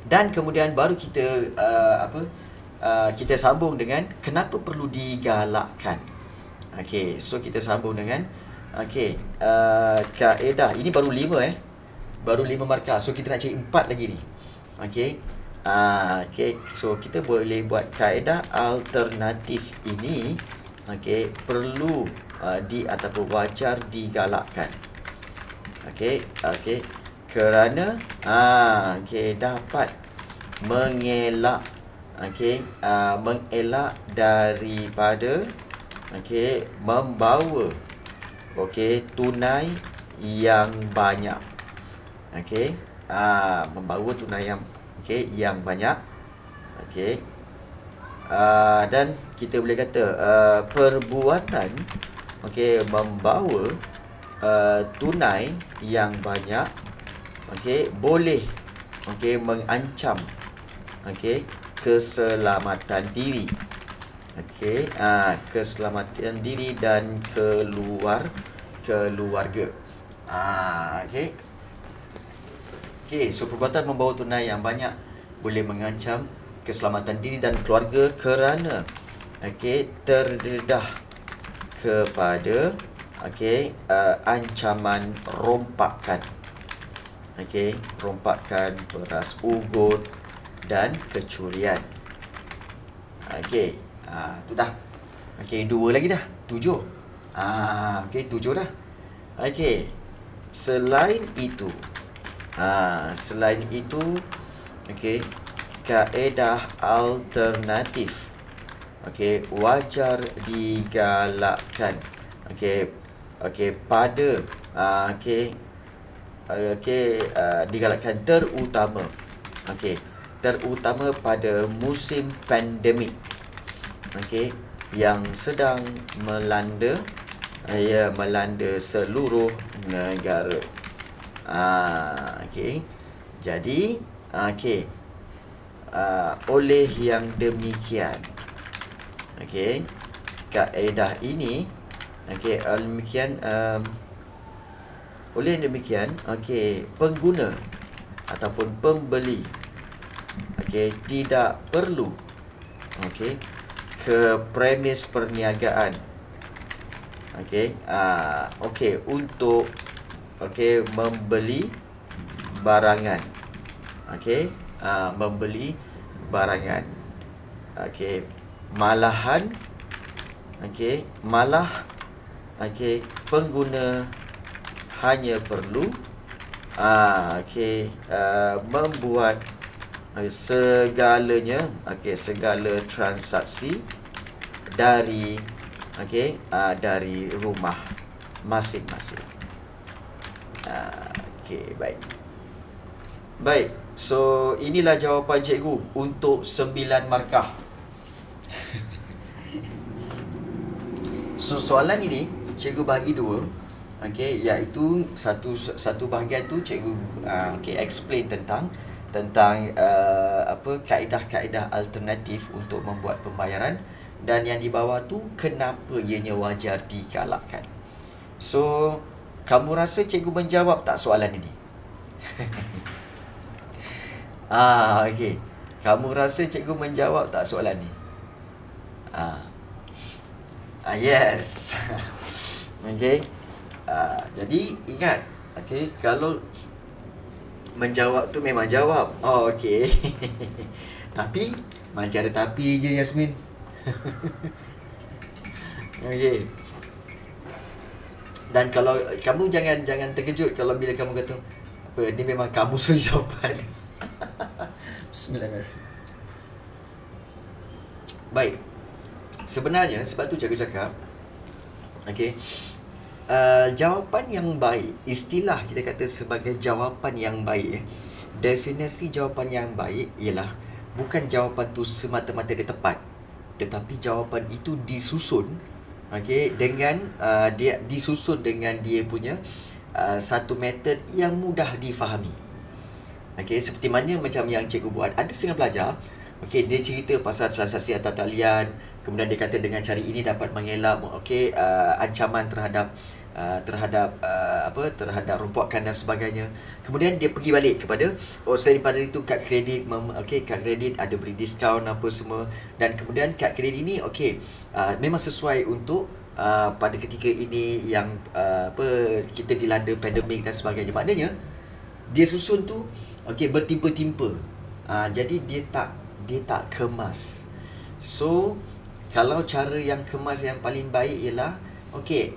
Dan kemudian baru kita kita sambung dengan kenapa perlu digalakkan. So kita sambung dengan kaedah. Ini baru 5 baru 5 markah. So kita nak cari 4 lagi ni. Okey. Okey, so kita boleh buat kaedah alternatif ini, okey, perlu ataupun wajar digalakkan. Okey, kerana okey, dapat mengelak, okey, mengelak daripada membawa tunai yang banyak. Okey, membawa tunai yang banyak. Okey. Dan kita boleh kata perbuatan membawa tunai yang banyak boleh mengancam keselamatan diri. Keselamatan diri dan keluarga. So perbuatan membawa tunai yang banyak boleh mengancam keselamatan diri dan keluarga kerana terdedah kepada ancaman rompakan. Rompakan, peras ugut dan kecurian. Tu dah. 2 lagi dah. 7. 7 dah. Selain itu, kaedah alternatif wajar digalakkan pada digalakkan terutama pada musim pandemik yang sedang melanda seluruh negara. Jadi oleh yang demikian, kaedah ini oleh yang demikian, pengguna ataupun pembeli tidak perlu ke premis perniagaan untuk membeli barangan. Membeli barangan. Malah pengguna hanya perlu membuat segalanya segala transaksi dari rumah masing-masing. Baik. So inilah jawapan cikgu untuk 9 markah. So soalan ini cikgu bagi 2, iaitu satu bahagian tu cikgu explain tentang kaedah-kaedah alternatif untuk membuat pembayaran, dan yang di bawah tu kenapa ianya wajar digalakkan. So kamu rasa cikgu menjawab tak soalan ini? Kamu rasa cikgu menjawab tak soalan ni? Yes. Jadi ingat, kalau menjawab tu memang jawab. Tapi macam ada tapi je, Yasmin. Dan kalau kamu jangan terkejut kalau bila kamu kata apa ni memang kamu suruh jawapan. Bismillahirrahmanirrahim. Baik. Sebenarnya sebab tu cikgu cakap jawapan yang baik, istilah kita kata sebagai jawapan yang baik, definisi jawapan yang baik ialah bukan jawapan tu semata-mata dia tepat, tetapi jawapan itu disusun dengan dia disusun dengan dia punya satu metod yang mudah difahami. Seperti mana macam yang cikgu buat, ada setengah pelajar dia cerita pasal transaksi atas talian, kemudian dia kata dengan cara ini dapat mengelak ancaman terhadap rompokan dan sebagainya. Kemudian dia pergi balik kepada selain pada itu kad kredit kad kredit ada beri diskaun apa semua, dan kemudian kad kredit ini memang sesuai untuk pada ketika ini yang kita dilanda pandemik dan sebagainya. Maknanya Dia susun tu bertimpa-timpa. Jadi dia tak kemas. So kalau cara yang kemas yang paling baik ialah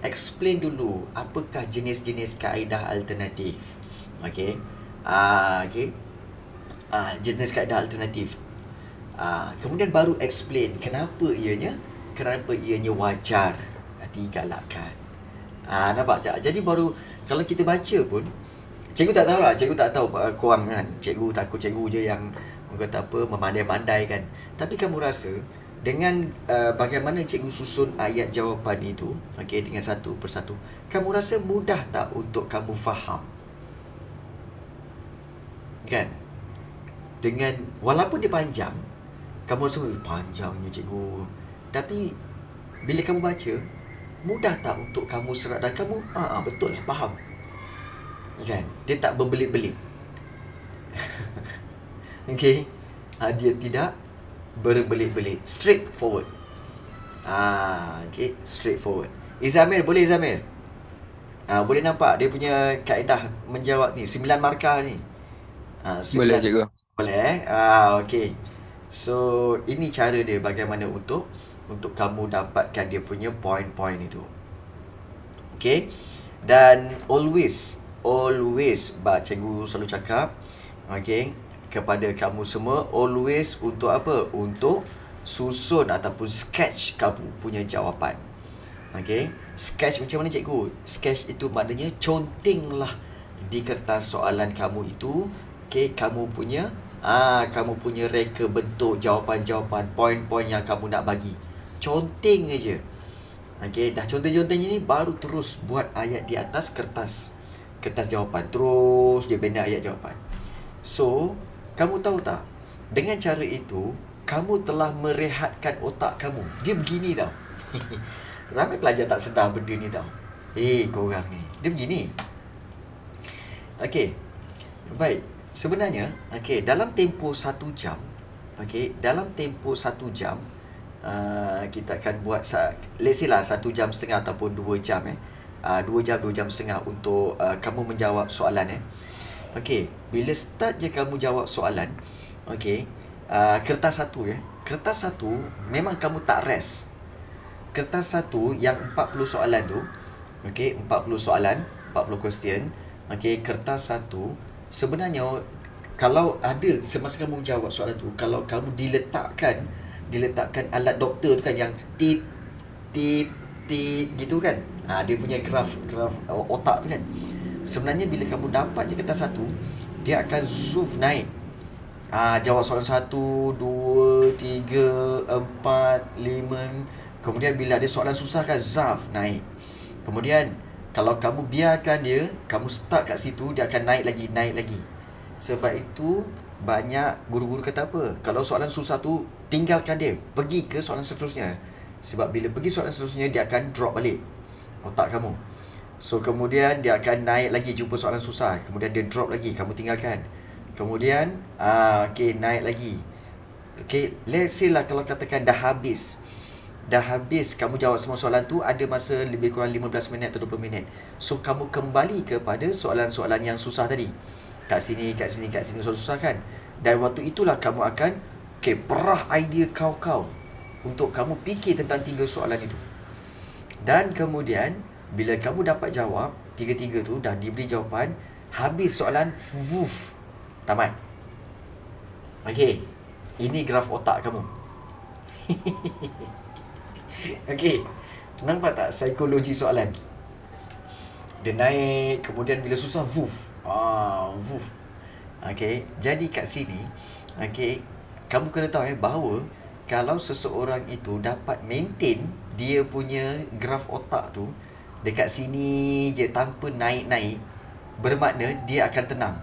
explain dulu apakah jenis-jenis kaedah alternatif. Okey. Jenis kaedah alternatif. Kemudian baru explain kenapa ianya wajar digalakkan. Nampak tak? Jadi baru kalau kita baca pun, cikgu tak tahu korang kan. Cikgu takut cikgu je yang kata apa memandai-mandai kan. Tapi kamu rasa dengan bagaimana cikgu susun ayat jawapan itu, dengan satu persatu, kamu rasa mudah tak untuk kamu faham? Kan? Dengan walaupun dia panjang, kamu rasa panjangnya cikgu. Tapi bila kamu baca, mudah tak untuk kamu serap dan kamu betul lah faham. Kan? Dia tak berbelit-belit. Dia tidak berbelit-belit. Straightforward. Straightforward. Izamil, boleh Izamil? Boleh nampak dia punya kaedah menjawab ni 9 markah ni. Boleh cikgu. Boleh okey. So ini cara dia bagaimana untuk kamu dapatkan dia punya point-point itu. Okey. Dan always cikgu selalu cakap kepada kamu semua, always untuk apa? Untuk susun ataupun sketch kamu punya jawapan. Sketch macam mana cikgu? Sketch itu maknanya contenglah di kertas soalan kamu itu. Kamu punya reka bentuk jawapan-jawapan, poin-poin yang kamu nak bagi. Conteng aja. Dah conteng-conteng ni baru terus buat ayat di atas kertas jawapan. Terus dia bina ayat jawapan. So, kamu tahu tak? Dengan cara itu, kamu telah merehatkan otak kamu. Dia begini tau. Ramai pelajar tak sedar benda ni tau. Korang ni. Dia begini. Baik. Sebenarnya, dalam tempoh 1 jam, kita akan buat let's say lah 1 jam setengah ataupun 2 jam 2 jam setengah untuk kamu menjawab soalan bila start je kamu jawab soalan, kertas satu memang kamu tak rest. Kertas satu yang 40 soalan tu, 40 soalan, 40 question, kertas satu sebenarnya kalau ada semasa kamu jawab soalan tu, kalau kamu diletakkan alat doktor tu kan yang tit gitu kan, dia punya graf otak tu kan, sebenarnya bila kamu dapat je kertas satu, dia akan zoom naik. Jawab soalan 1, 2, 3, 4, 5. Kemudian bila ada soalan susah kan, zaf naik. Kemudian kalau kamu biarkan dia, kamu start kat situ, dia akan naik lagi. Sebab itu banyak guru-guru kata apa? Kalau soalan susah tu, tinggalkan dia, pergi ke soalan seterusnya. Sebab bila pergi soalan seterusnya, dia akan drop balik otak kamu. So kemudian dia akan naik lagi, jumpa soalan susah, kemudian dia drop lagi, kamu tinggalkan. Kemudian naik lagi. Let's say lah kalau katakan dah habis kamu jawab semua soalan tu, ada masa lebih kurang 15 minit atau 20 minit. So kamu kembali kepada soalan-soalan yang susah tadi. Kat sini soalan susah kan. Dan waktu itulah kamu akan perah idea kau untuk kamu fikir tentang 3 soalan itu. Dan kemudian bila kamu dapat jawab 3 tu, dah diberi jawapan, habis soalan, tamat. Ini graf otak kamu. Nampak tak psikologi soalan? Dia naik, kemudian bila susah, jadi kat sini, kamu kena tahu bahawa kalau seseorang itu dapat maintain dia punya graf otak tu dekat sini je tanpa naik-naik, bermakna dia akan tenang.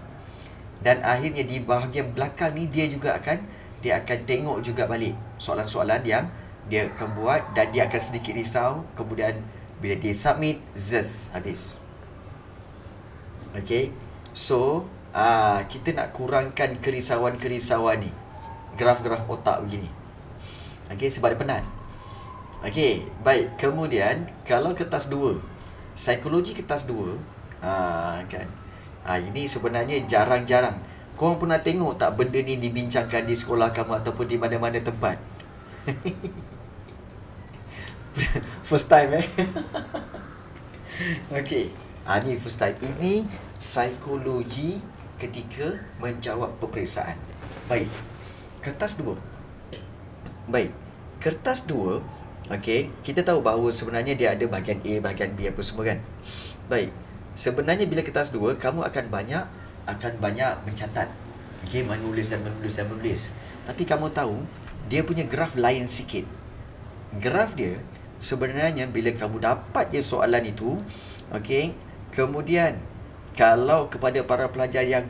Dan akhirnya di bahagian belakang ni dia akan tengok juga balik soalan-soalan yang dia akan buat, dan dia akan sedikit risau. Kemudian bila dia submit, habis. So kita nak kurangkan kerisauan-kerisauan ni, graf-graf otak begini. Sebab dia penat. Baik. Kemudian kalau kertas 2, psikologi kertas 2, kan, Ini sebenarnya jarang-jarang. Korang pernah tengok tak benda ni dibincangkan di sekolah kamu ataupun di mana-mana tempat? First time Okay. Ni first time. Ini psikologi ketika menjawab peperiksaan. Baik. Kertas 2. Baik. Kertas 2, okay, kita tahu bahawa sebenarnya dia ada bahagian A, bahagian B apa semua kan. Baik. Sebenarnya bila kertas 2, kamu akan banyak mencatat. Okay, menulis. Tapi kamu tahu, dia punya graf lain sikit. Graf dia sebenarnya bila kamu dapat je soalan itu, okay, kemudian kalau kepada para pelajar yang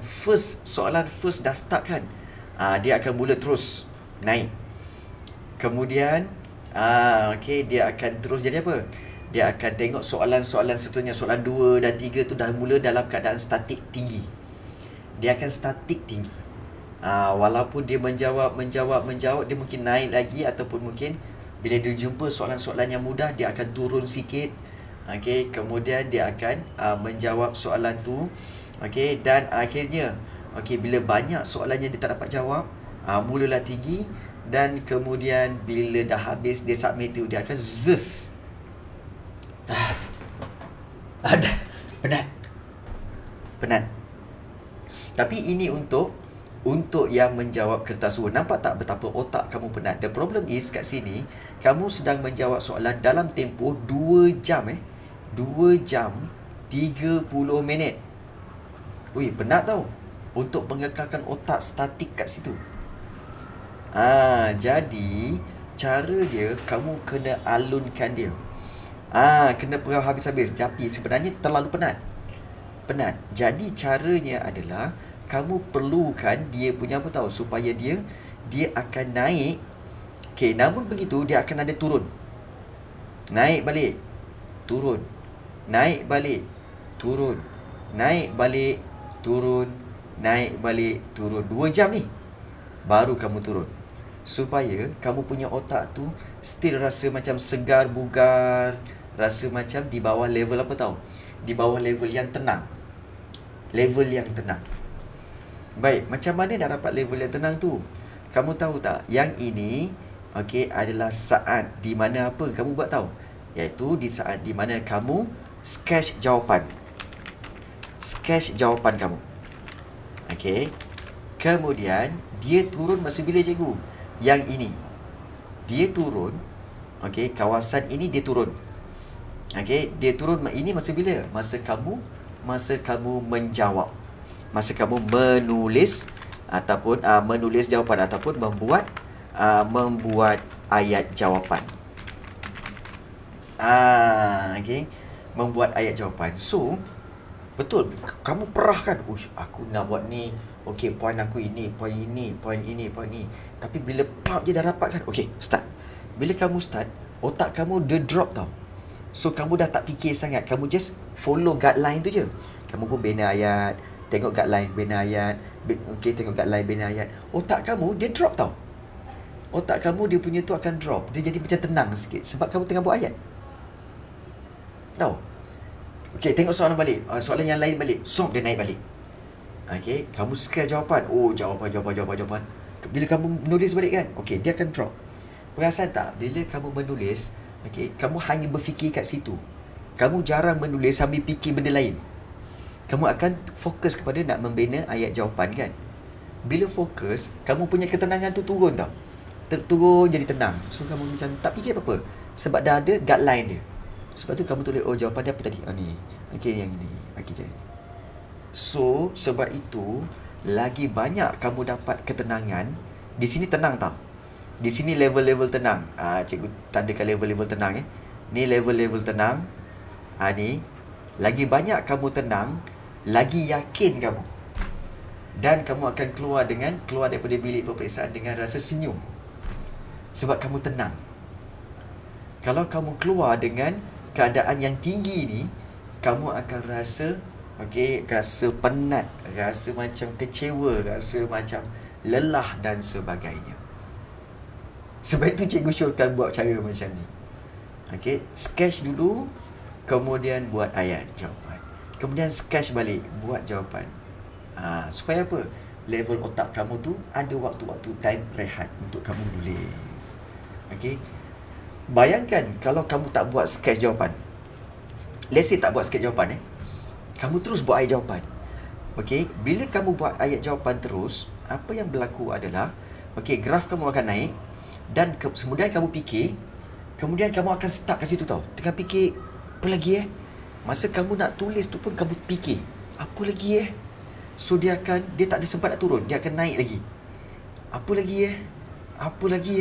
soalan first dah start kan, dia akan mula terus naik. Kemudian okay, dia akan terus jadi apa? Dia akan tengok soalan-soalan seterusnya, soalan 2 dan 3 tu dah mula dalam keadaan statik tinggi. Dia akan statik tinggi. Walaupun dia menjawab, dia mungkin naik lagi, ataupun mungkin bila dia jumpa soalan-soalan yang mudah, dia akan turun sikit. Okay, kemudian dia akan menjawab soalan tu. Okay, dan akhirnya, okay, bila banyak soalan yang dia tak dapat jawab, mulalah tinggi. Dan kemudian bila dah habis dia submit tu, dia akan zus. Ada penat. Tapi ini untuk yang menjawab kertas 2. Nampak tak betapa otak kamu penat? The problem is kat sini, kamu sedang menjawab soalan dalam tempoh 2 jam 2 jam 30 minit. Penat tau. Untuk mengekalkan otak statik kat situ. Jadi cara dia, kamu kena alunkan dia. Kena perah habis-habis. Tapi sebenarnya terlalu penat. Jadi caranya adalah kamu perlukan dia punya apa tahu, supaya dia akan naik. Okay, namun begitu dia akan ada turun. Naik balik, turun. Naik balik, turun. Naik balik, turun. Naik balik, turun. 2 jam ni baru kamu turun. Supaya kamu punya otak tu still rasa macam segar, bugar, rasa macam di bawah level apa tahu? Di bawah level yang tenang. Level yang tenang. Baik, macam mana nak dapat level yang tenang tu? Kamu tahu tak? Yang ini, okay, adalah saat di mana apa kamu buat tahu? Iaitu di saat di mana kamu sketch jawapan. Sketch jawapan kamu. Okay. Kemudian dia turun masa bila cikgu? Yang ini. Dia turun. Okay, kawasan ini dia turun. Okay, dia turun ini masa bila? Masa kamu menjawab. Masa kamu menulis ataupun menulis jawapan ataupun membuat ayat jawapan. Okay, membuat ayat jawapan. So, betul, kamu perah kan? Aku nak buat ni. Okay, poin aku ini, poin ini. Tapi bila dia dah dapat kan? Okay, start. Bila kamu start, otak kamu dia drop tau. So, kamu dah tak fikir sangat. Kamu just follow guideline tu je. Kamu pun bina ayat, tengok guideline, bina ayat. Okay, tengok guideline, bina ayat. Otak kamu, dia drop tau. Otak kamu, dia punya tu akan drop. Dia jadi macam tenang sikit. Sebab kamu tengah buat ayat. Tahu? Okay, tengok soalan balik. Soalan yang lain balik. Dia naik balik. Okay, kamu scale jawapan. Jawapan. Bila kamu menulis balik kan, okay, dia akan drop. Perasan tak? Bila kamu menulis, okay, kamu hanya berfikir kat situ. Kamu jarang menulis sambil fikir benda lain. Kamu akan fokus kepada nak membina ayat jawapan kan. Bila fokus, kamu punya ketenangan tu turun tau. Turun jadi tenang. So, kamu macam tak fikir apa-apa. Sebab dah ada guideline dia. Sebab tu kamu tulis, jawapan dia apa tadi? Ni. Okay, yang ini. Okay, jadi. So, sebab itu, lagi banyak kamu dapat ketenangan. Di sini tenang tau. Di sini level-level tenang. Cikgu tandakan level-level tenang. Ni level-level tenang. Ni. Lagi banyak kamu tenang, lagi yakin kamu. Dan kamu akan keluar daripada bilik peperiksaan dengan rasa senyum. Sebab kamu tenang. Kalau kamu keluar dengan keadaan yang tinggi ni, kamu akan rasa rasa penat, rasa macam kecewa, rasa macam lelah dan sebagainya. Sebab itu cikgu syorkan buat cara macam ni. Sketch dulu, kemudian buat ayat jawapan. kemudian sketch balik, buat jawapan. Supaya apa? Level otak kamu tu ada waktu-waktu time rehat untuk kamu nulis. Okay. Bayangkan kalau kamu tak buat sketch jawapan. Let's say tak buat sketch jawapan kamu terus buat ayat jawapan. Okay. Bila kamu buat ayat jawapan terus, apa yang berlaku adalah graf kamu akan naik. Dan kemudian kamu fikir, kemudian kamu akan stuck kat situ tau. Tengah fikir, apa lagi masa kamu nak tulis tu pun kamu fikir, apa lagi so dia tak ada sempat nak turun, dia akan naik lagi. Apa lagi apa lagi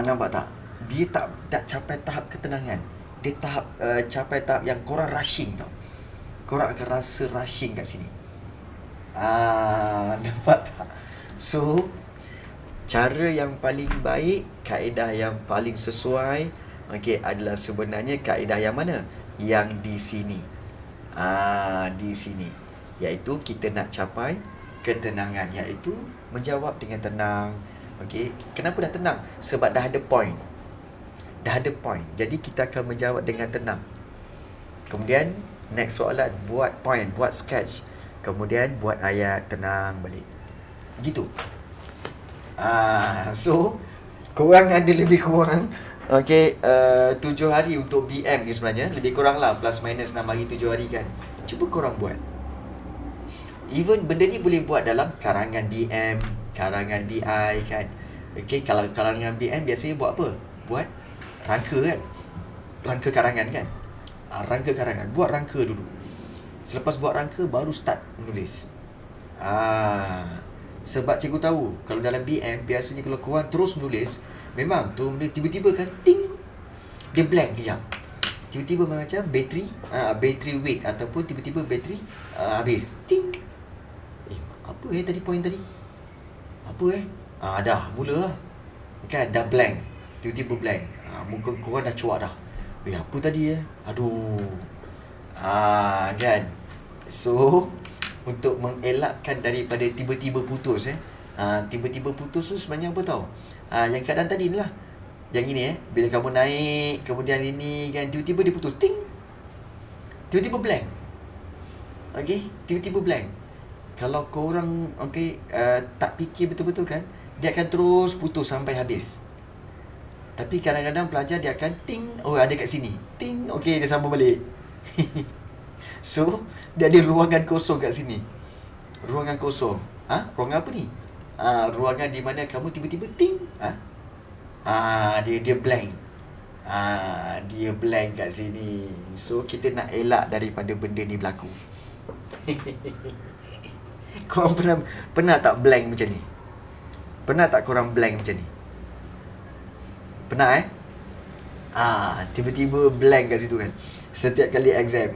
nampak tak? Dia tak capai tahap ketenangan. Dia capai tahap yang korang rushing tau. Korang akan rasa rushing kat sini. Nampak tak? So cara yang paling baik, kaedah yang paling sesuai adalah sebenarnya kaedah yang mana? Yang di sini. Di sini. Iaitu kita nak capai ketenangan, iaitu menjawab dengan tenang. Kenapa dah tenang? Sebab dah ada point. Jadi kita akan menjawab dengan tenang. Kemudian next soalan, buat point, buat sketch. Kemudian buat ayat, tenang balik. Gitu. So korang ada lebih kurang 7 hari untuk BM ni sebenarnya. Lebih kurang lah, plus minus 6 hari 7 hari kan. Cuba korang buat. Even benda ni boleh buat dalam karangan BM, karangan BI kan. Kalau karangan BM biasanya buat apa? Buat rangka kan. Rangka karangan kan. Rangka karangan. Buat rangka dulu. Selepas buat rangka baru start menulis. Sebab cikgu tahu kalau dalam BM biasanya kalau korang terus menulis, memang tu tiba-tiba kan ting, dia blank kejap. Tiba-tiba macam bateri weak, ataupun tiba-tiba bateri habis. Ting. Apa tadi point tadi? Apa dah mula lah. Kan dah blank. Tiba-tiba blank. Muka korang dah cuak dah. Apa tadi Aduh. Kan. So untuk mengelakkan daripada tiba-tiba putus tiba-tiba putus tu sebenarnya apa tau? Yang keadaan tadi ni lah. Yang ini bila kamu naik, kemudian ini kan, tiba-tiba dia putus, ting. Tiba-tiba blank. Tiba-tiba blank. Kalau korang tak fikir betul-betul kan, dia akan terus putus sampai habis. Tapi kadang-kadang pelajar dia akan ting, ada kat sini, ting, dia sambung balik. So dia ada ruangan kosong kat sini. Ruangan kosong. Ruangan apa ni? Ruangan di mana kamu tiba-tiba ting. Dia blank. Dia blank kat sini. So kita nak elak daripada benda ni berlaku. Korang pernah tak blank macam ni? Pernah tak korang blank macam ni? Pernah tiba-tiba blank kat situ kan. Setiap kali exam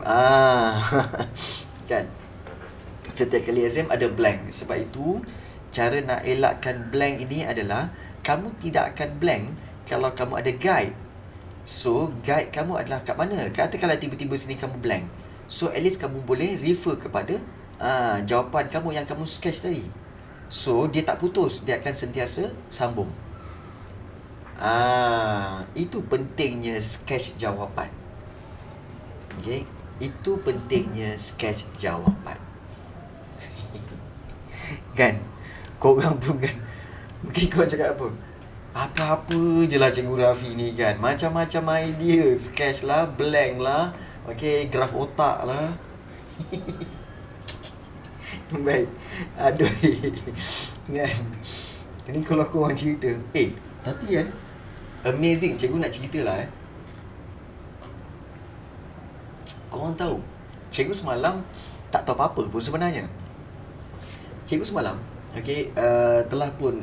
kan, setiap kali exam ada blank. Sebab itu cara nak elakkan blank ini adalah kamu tidak akan blank kalau kamu ada guide. So guide kamu adalah kat mana? Katakanlah tiba-tiba sini kamu blank, so at least kamu boleh refer kepada jawapan kamu yang kamu sketch tadi. So dia tak putus, dia akan sentiasa sambung. Itu pentingnya sketch jawapan. Itu pentingnya sketch jawapan. Kan? Korang pun kan, mungkin korang cakap apa? Apa-apa je lah Cikgu Rafi ni kan. Macam-macam idea. Sketch lah, blank lah, graf otak lah. Baik. Aduh. Kan? Ini kalau korang cerita, tapi kan amazing, cikgu nak cerita lah korang tahu, cikgu semalam tak tahu apa-apa pun sebenarnya. Cikgu semalam telah pun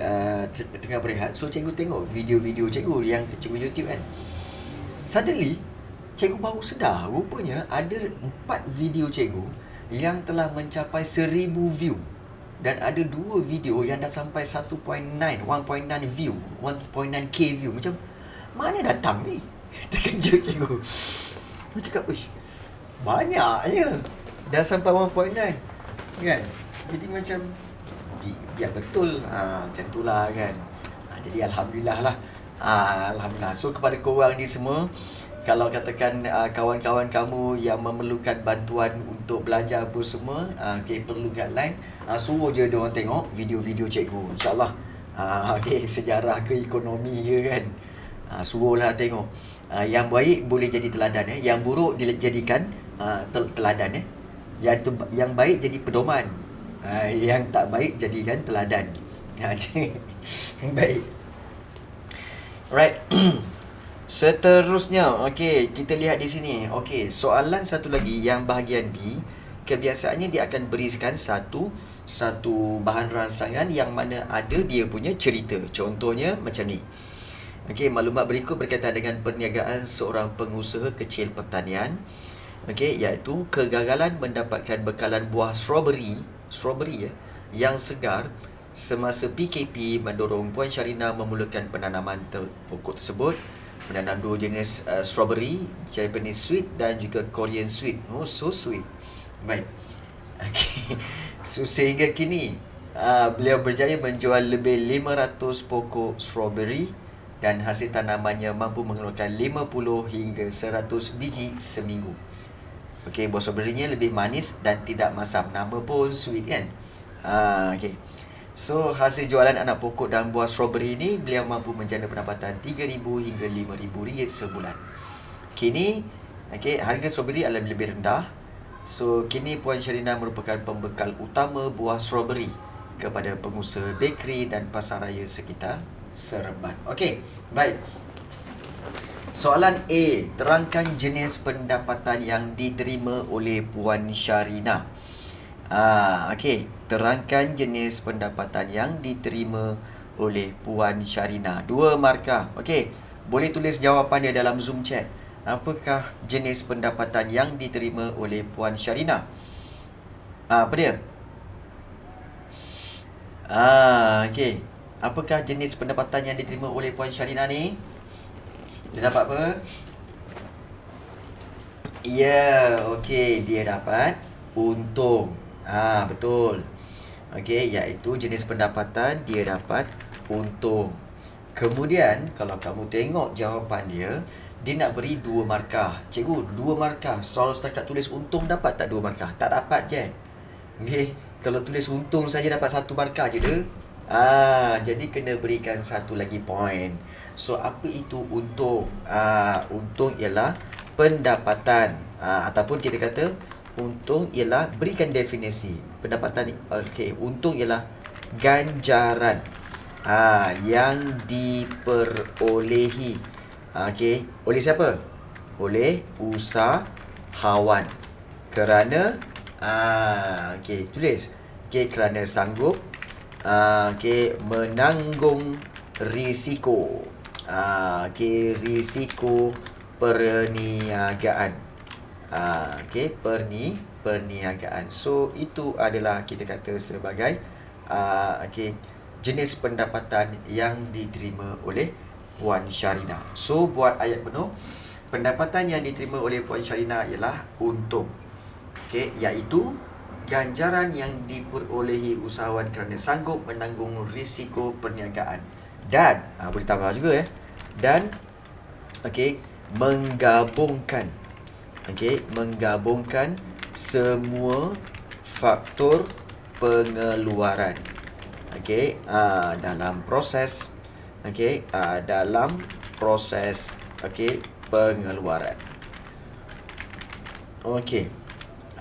tengah berehat. So cikgu tengok video-video cikgu yang cikgu YouTube kan. Suddenly cikgu baru sedar, rupanya ada 4 video cikgu yang telah mencapai 1000 view. Dan ada 2 video yang dah sampai 1.9 view, 1.9k view. Macam mana datang ni? Terkejut cikgu. Aku cakap, banyaknya. Dah sampai 1.9 kan. Jadi macam biar betul. Macam tu lah kan. Jadi Alhamdulillah lah. Alhamdulillah. So kepada korang ni semua, Kalau katakan kawan-kawan kamu yang memerlukan bantuan untuk belajar apa semua, okay, perlu guideline, suruh je dia orang tengok video-video cikgu. InsyaAllah okay, sejarah ke ekonomi ke kan, suruhlah tengok. Yang baik boleh jadi teladan, yang buruk dijadikan teladan. Yang baik jadi pedoman, yang tak baik jadikan teladan. Baik. Right. Seterusnya, okey, kita lihat di sini. Okey, soalan satu lagi yang bahagian B, kebiasaannya dia akan berikan satu bahan rangsangan yang mana ada dia punya cerita. Contohnya macam ni. Okey, maklumat berikut berkaitan dengan perniagaan seorang pengusaha kecil pertanian. Okey, iaitu kegagalan mendapatkan bekalan buah strawberry yang segar semasa PKP mendorong Puan Syarina memulakan penanaman pokok tersebut. Menanam 2 jenis strawberry, Japanese sweet dan juga Korean sweet. Oh, so sweet. Baik. Okay. So, sehingga kini beliau berjaya menjual lebih 500 pokok strawberry dan hasil tanamannya mampu mengeluarkan 50 hingga 100 biji seminggu. Okey, buah strawberry-nya lebih manis dan tidak masam. Nama pun sweet kan? Okey. So, hasil jualan anak pokok dan buah strawberry ini, beliau mampu menjana pendapatan RM3,000 hingga RM5,000 sebulan. Kini, harga strawberry adalah lebih rendah. So, kini Puan Syarina merupakan pembekal utama buah strawberry kepada pengusaha bakery dan pasaraya sekitar Seremban. Okey, baik. Soalan A, terangkan jenis pendapatan yang diterima oleh Puan Syarina. Okey, terangkan jenis pendapatan yang diterima oleh Puan Syarina. 2 markah. Okey, boleh tulis jawapannya dalam Zoom chat. Apakah jenis pendapatan yang diterima oleh Puan Syarina? Apa dia? Okey. Apakah jenis pendapatan yang diterima oleh Puan Syarina ni? Dia dapat apa? Ya, okey, dia dapat untung. Betul. Okey, iaitu jenis pendapatan dia dapat untung. Kemudian, kalau kamu tengok jawapan dia nak beri 2 markah. Cikgu, 2 markah. Soal setakat tulis untung dapat tak 2 markah? Tak dapat je. Okey, kalau tulis untung saja dapat 1 markah je dia. Jadi kena berikan 1 lagi point. So, apa itu untung? Untung ialah pendapatan. Ataupun kita kata untung ialah, berikan definisi. Pendapatan, untung ialah ganjaran yang diperolehi. Oleh siapa? Oleh usahawan. Kerana tulis. Kerana sanggup menanggung risiko. Risiko perniagaan. Perniagaan. So, itu adalah kita kata sebagai jenis pendapatan yang diterima oleh Puan Syarina. So, buat ayat penuh, pendapatan yang diterima oleh Puan Syarina ialah untung. Iaitu ganjaran yang diperolehi usahawan kerana sanggup menanggung risiko perniagaan. Dan boleh tambah juga dan menggabungkan semua faktor pengeluaran dalam proses pengeluaran.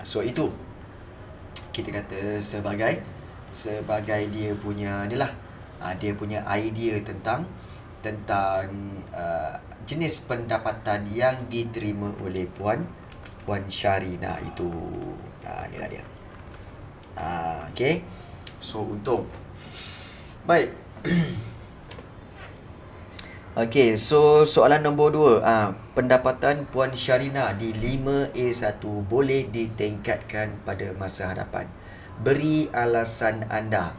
So itu kita kata sebagai dia punya ni lah, dia punya idea tentang jenis pendapatan yang diterima oleh Puan Syarina itu. Inilah dia. So, untung. Baik. So soalan nombor 2. Pendapatan Puan Syarina di 5A1 boleh ditingkatkan pada masa hadapan. Beri alasan anda.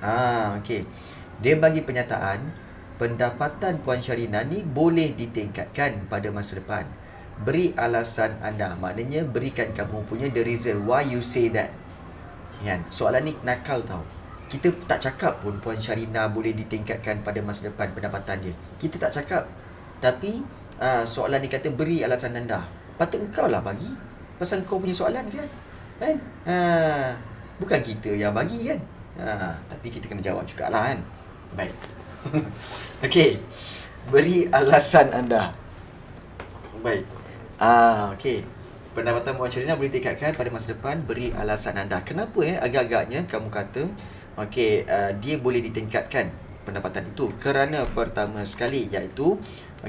Dia bagi pernyataan pendapatan Puan Syarina ni boleh ditingkatkan pada masa depan. Beri alasan anda. Maknanya berikan kamu punya the reason why you say that. Soalan ni nakal tau. Kita tak cakap pun Puan Syarina boleh ditingkatkan pada masa depan pendapatan dia. Kita tak cakap. Tapi soalan ni kata beri alasan anda. Patut engkau lah bagi. Pasal kau punya soalan kan. Kan? Bukan kita yang bagi kan. Tapi kita kena jawab jugalah kan. Baik. Okey. Beri alasan anda. Baik. Okey. Pendapatan Puan Sherina boleh tingkatkan pada masa depan. Beri alasan anda. Kenapa agak-agaknya kamu kata dia boleh ditingkatkan pendapatan itu? Kerana pertama sekali iaitu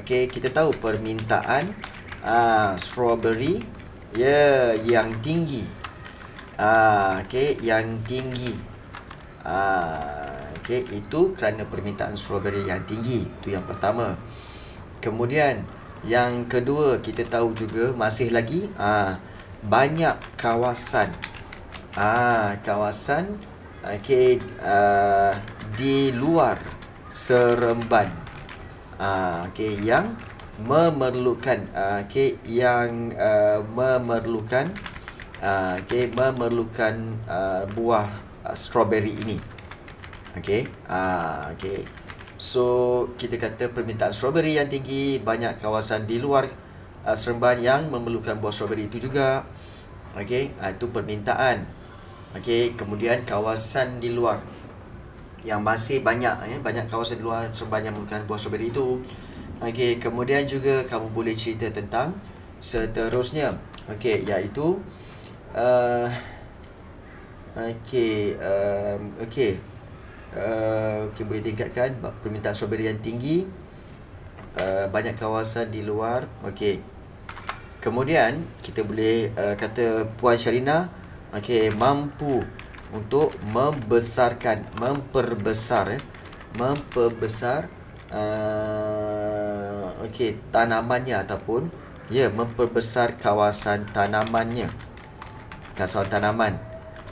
kita tahu permintaan strawberry yang tinggi. Yang tinggi. Itu kerana permintaan strawberry yang tinggi. Itu yang pertama. Kemudian yang kedua, kita tahu juga masih lagi banyak kawasan di luar Seremban yang memerlukan buah strawberry ini. So kita kata permintaan strawberry yang tinggi, banyak kawasan di luar Seremban yang memerlukan buah strawberry itu juga. Itu permintaan. Kemudian kawasan di luar yang masih banyak kawasan di luar Seremban yang memerlukan buah strawberry itu. Kemudian juga kamu boleh cerita tentang seterusnya. Iaitu boleh tingkatkan permintaan strawberry yang tinggi, banyak kawasan di luar. Kemudian kita boleh kata Puan Sherina mampu untuk memperbesar tanamannya ataupun memperbesar kawasan tanaman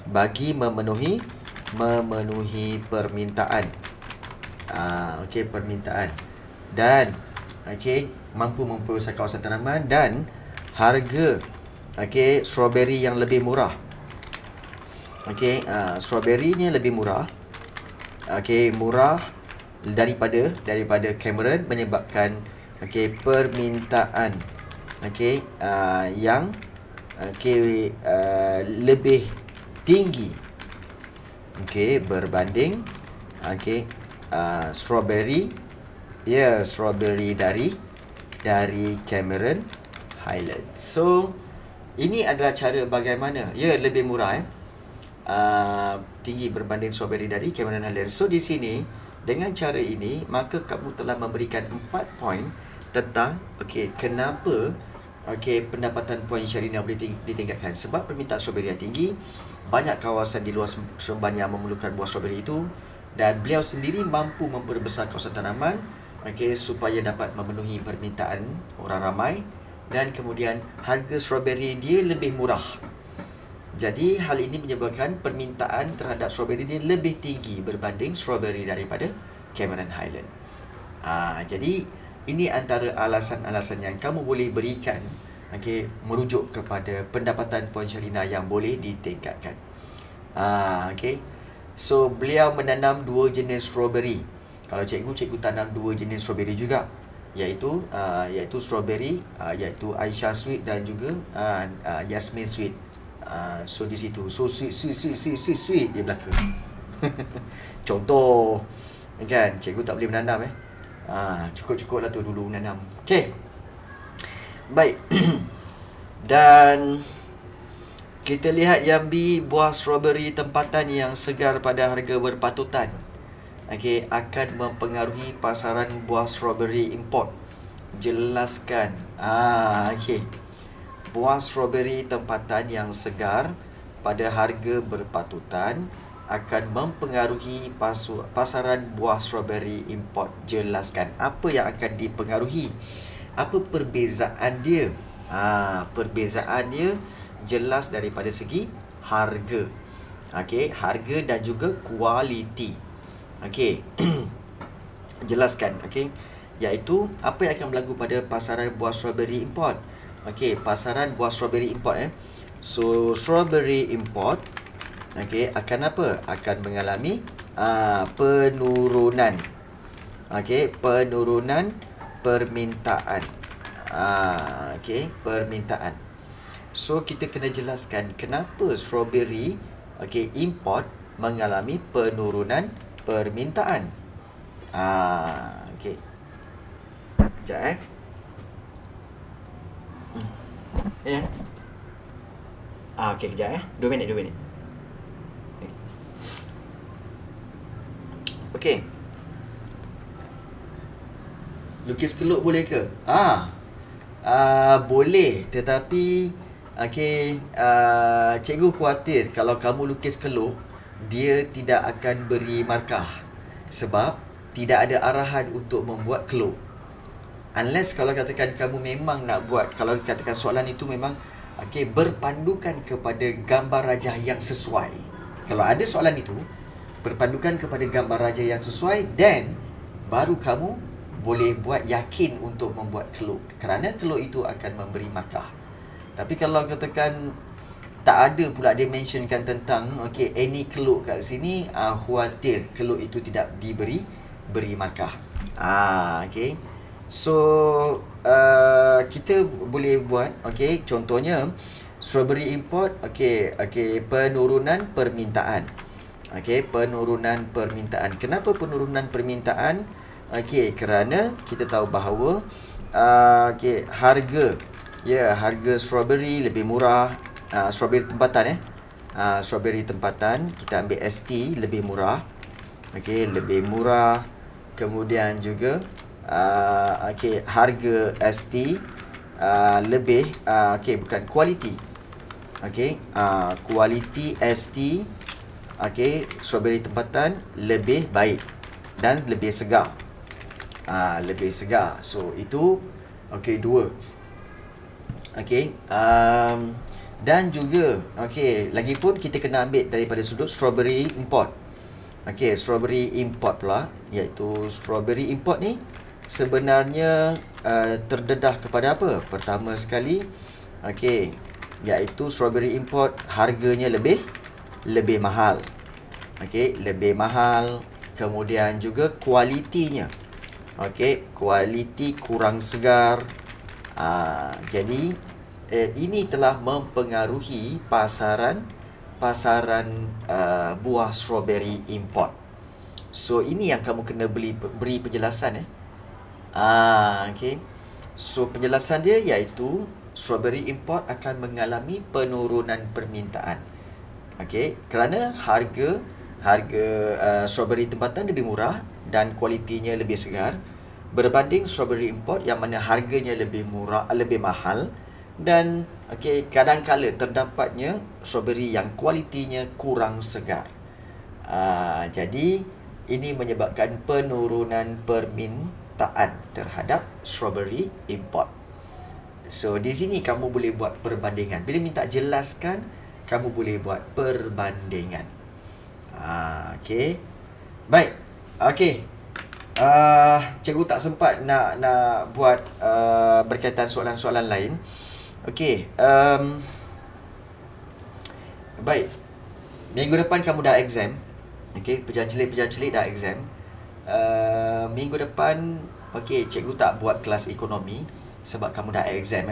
bagi memenuhi permintaan. Permintaan. Dan mampu memperbesar kawasan tanaman dan harga strawberry yang lebih murah. Strawberry-nya lebih murah. Murah daripada Cameron menyebabkan permintaan yang lebih tinggi berbanding strawberry dari Cameron Highland. So ini adalah cara bagaimana lebih murah tinggi berbanding strawberry dari Cameron Highlands. So di sini dengan cara ini maka kamu telah memberikan 4 poin tentang kenapa pendapatan Puan Sherina boleh ditingkatkan. Sebab permintaan strawberry yang tinggi, banyak kawasan di luar Seremban yang memerlukan buah strawberry itu, dan beliau sendiri mampu memperbesar kawasan tanaman supaya dapat memenuhi permintaan orang ramai, dan kemudian harga strawberry dia lebih murah. Jadi hal ini menyebabkan permintaan terhadap strawberry dia lebih tinggi berbanding strawberry daripada Cameron Highland. Jadi ini antara alasan-alasan yang kamu boleh berikan merujuk kepada pendapatan Puan Sherina yang boleh ditingkatkan. So beliau menanam 2 jenis strawberry. Kalau cikgu tanam 2 jenis strawberry juga, iaitu strawberry iaitu Aisyah sweet dan juga Yasmin sweet. So di situ sweet dia belaka. Contoh kan, cikgu tak boleh menanam cukup-cukup lah tu dulu menanam. Baik. Dan kita lihat yang B, buah strawberry tempatan yang segar pada harga berpatutan akan mempengaruhi pasaran buah strawberry import. Jelaskan. Buah strawberry tempatan yang segar pada harga berpatutan akan mempengaruhi pasaran buah strawberry import. Jelaskan apa yang akan dipengaruhi. Apa perbezaan dia? Perbezaan dia jelas daripada segi harga. Harga dan juga kualiti. Jelaskan. Iaitu apa yang akan berlaku pada pasaran buah strawberry import. Pasaran buah strawberry import. So strawberry import akan apa? Akan mengalami penurunan. Penurunan permintaan. Okey, permintaan. So kita kena jelaskan kenapa strawberry import mengalami penurunan permintaan. Okey. Sekejap Ya. Okey, kejap 2 minit. Okey. Lukis keluk boleh ke? Boleh, tetapi cikgu khawatir kalau kamu lukis keluk, dia tidak akan beri markah sebab tidak ada arahan untuk membuat keluk. Unless kalau katakan kamu memang nak buat, kalau katakan soalan itu memang berpandukan kepada gambar rajah yang sesuai. Kalau ada soalan itu berpandukan kepada gambar rajah yang sesuai, then baru kamu boleh buat yakin untuk membuat keluk, kerana keluk itu akan memberi markah. Tapi kalau katakan tak ada pula dia mentionkan tentang any keluk kat sini, khawatir keluk itu tidak beri markah. So kita boleh buat contohnya strawberry import penurunan permintaan. Penurunan permintaan. Kenapa penurunan permintaan? Kerana kita tahu bahawa harga strawberry lebih murah. Strawberry tempatan strawberry tempatan kita ambil ST lebih murah. Lebih murah. Kemudian juga harga ST lebih bukan kualiti. Kualiti ST strawberry tempatan lebih baik dan lebih segar. Lebih segar. So itu 2. Dan juga lagipun kita kena ambil daripada sudut strawberry import. Strawberry import pula, iaitu strawberry import ni sebenarnya terdedah kepada apa? Pertama sekali iaitu strawberry import harganya lebih mahal. Lebih mahal. Kemudian juga kualitinya kualiti kurang segar. Jadi ini telah mempengaruhi pasaran buah strawberry import. So ini yang kamu kena beri penjelasan So penjelasan dia iaitu strawberry import akan mengalami penurunan permintaan. Kerana harga strawberry tempatan lebih murah dan kualitinya lebih segar berbanding strawberry import yang mana harganya lebih murah, lebih mahal, dan kadang-kala terdapatnya strawberry yang kualitinya kurang segar. Jadi ini menyebabkan penurunan permintaan terhadap strawberry import. So di sini kamu boleh buat perbandingan. Bila minta jelaskan, kamu boleh buat perbandingan. Baik. Cikgu tak sempat nak buat berkaitan soalan-soalan lain. Baik. Minggu depan kamu dah exam. Pejalan celik dah exam. Minggu depan cikgu tak buat kelas ekonomi sebab kamu dah exam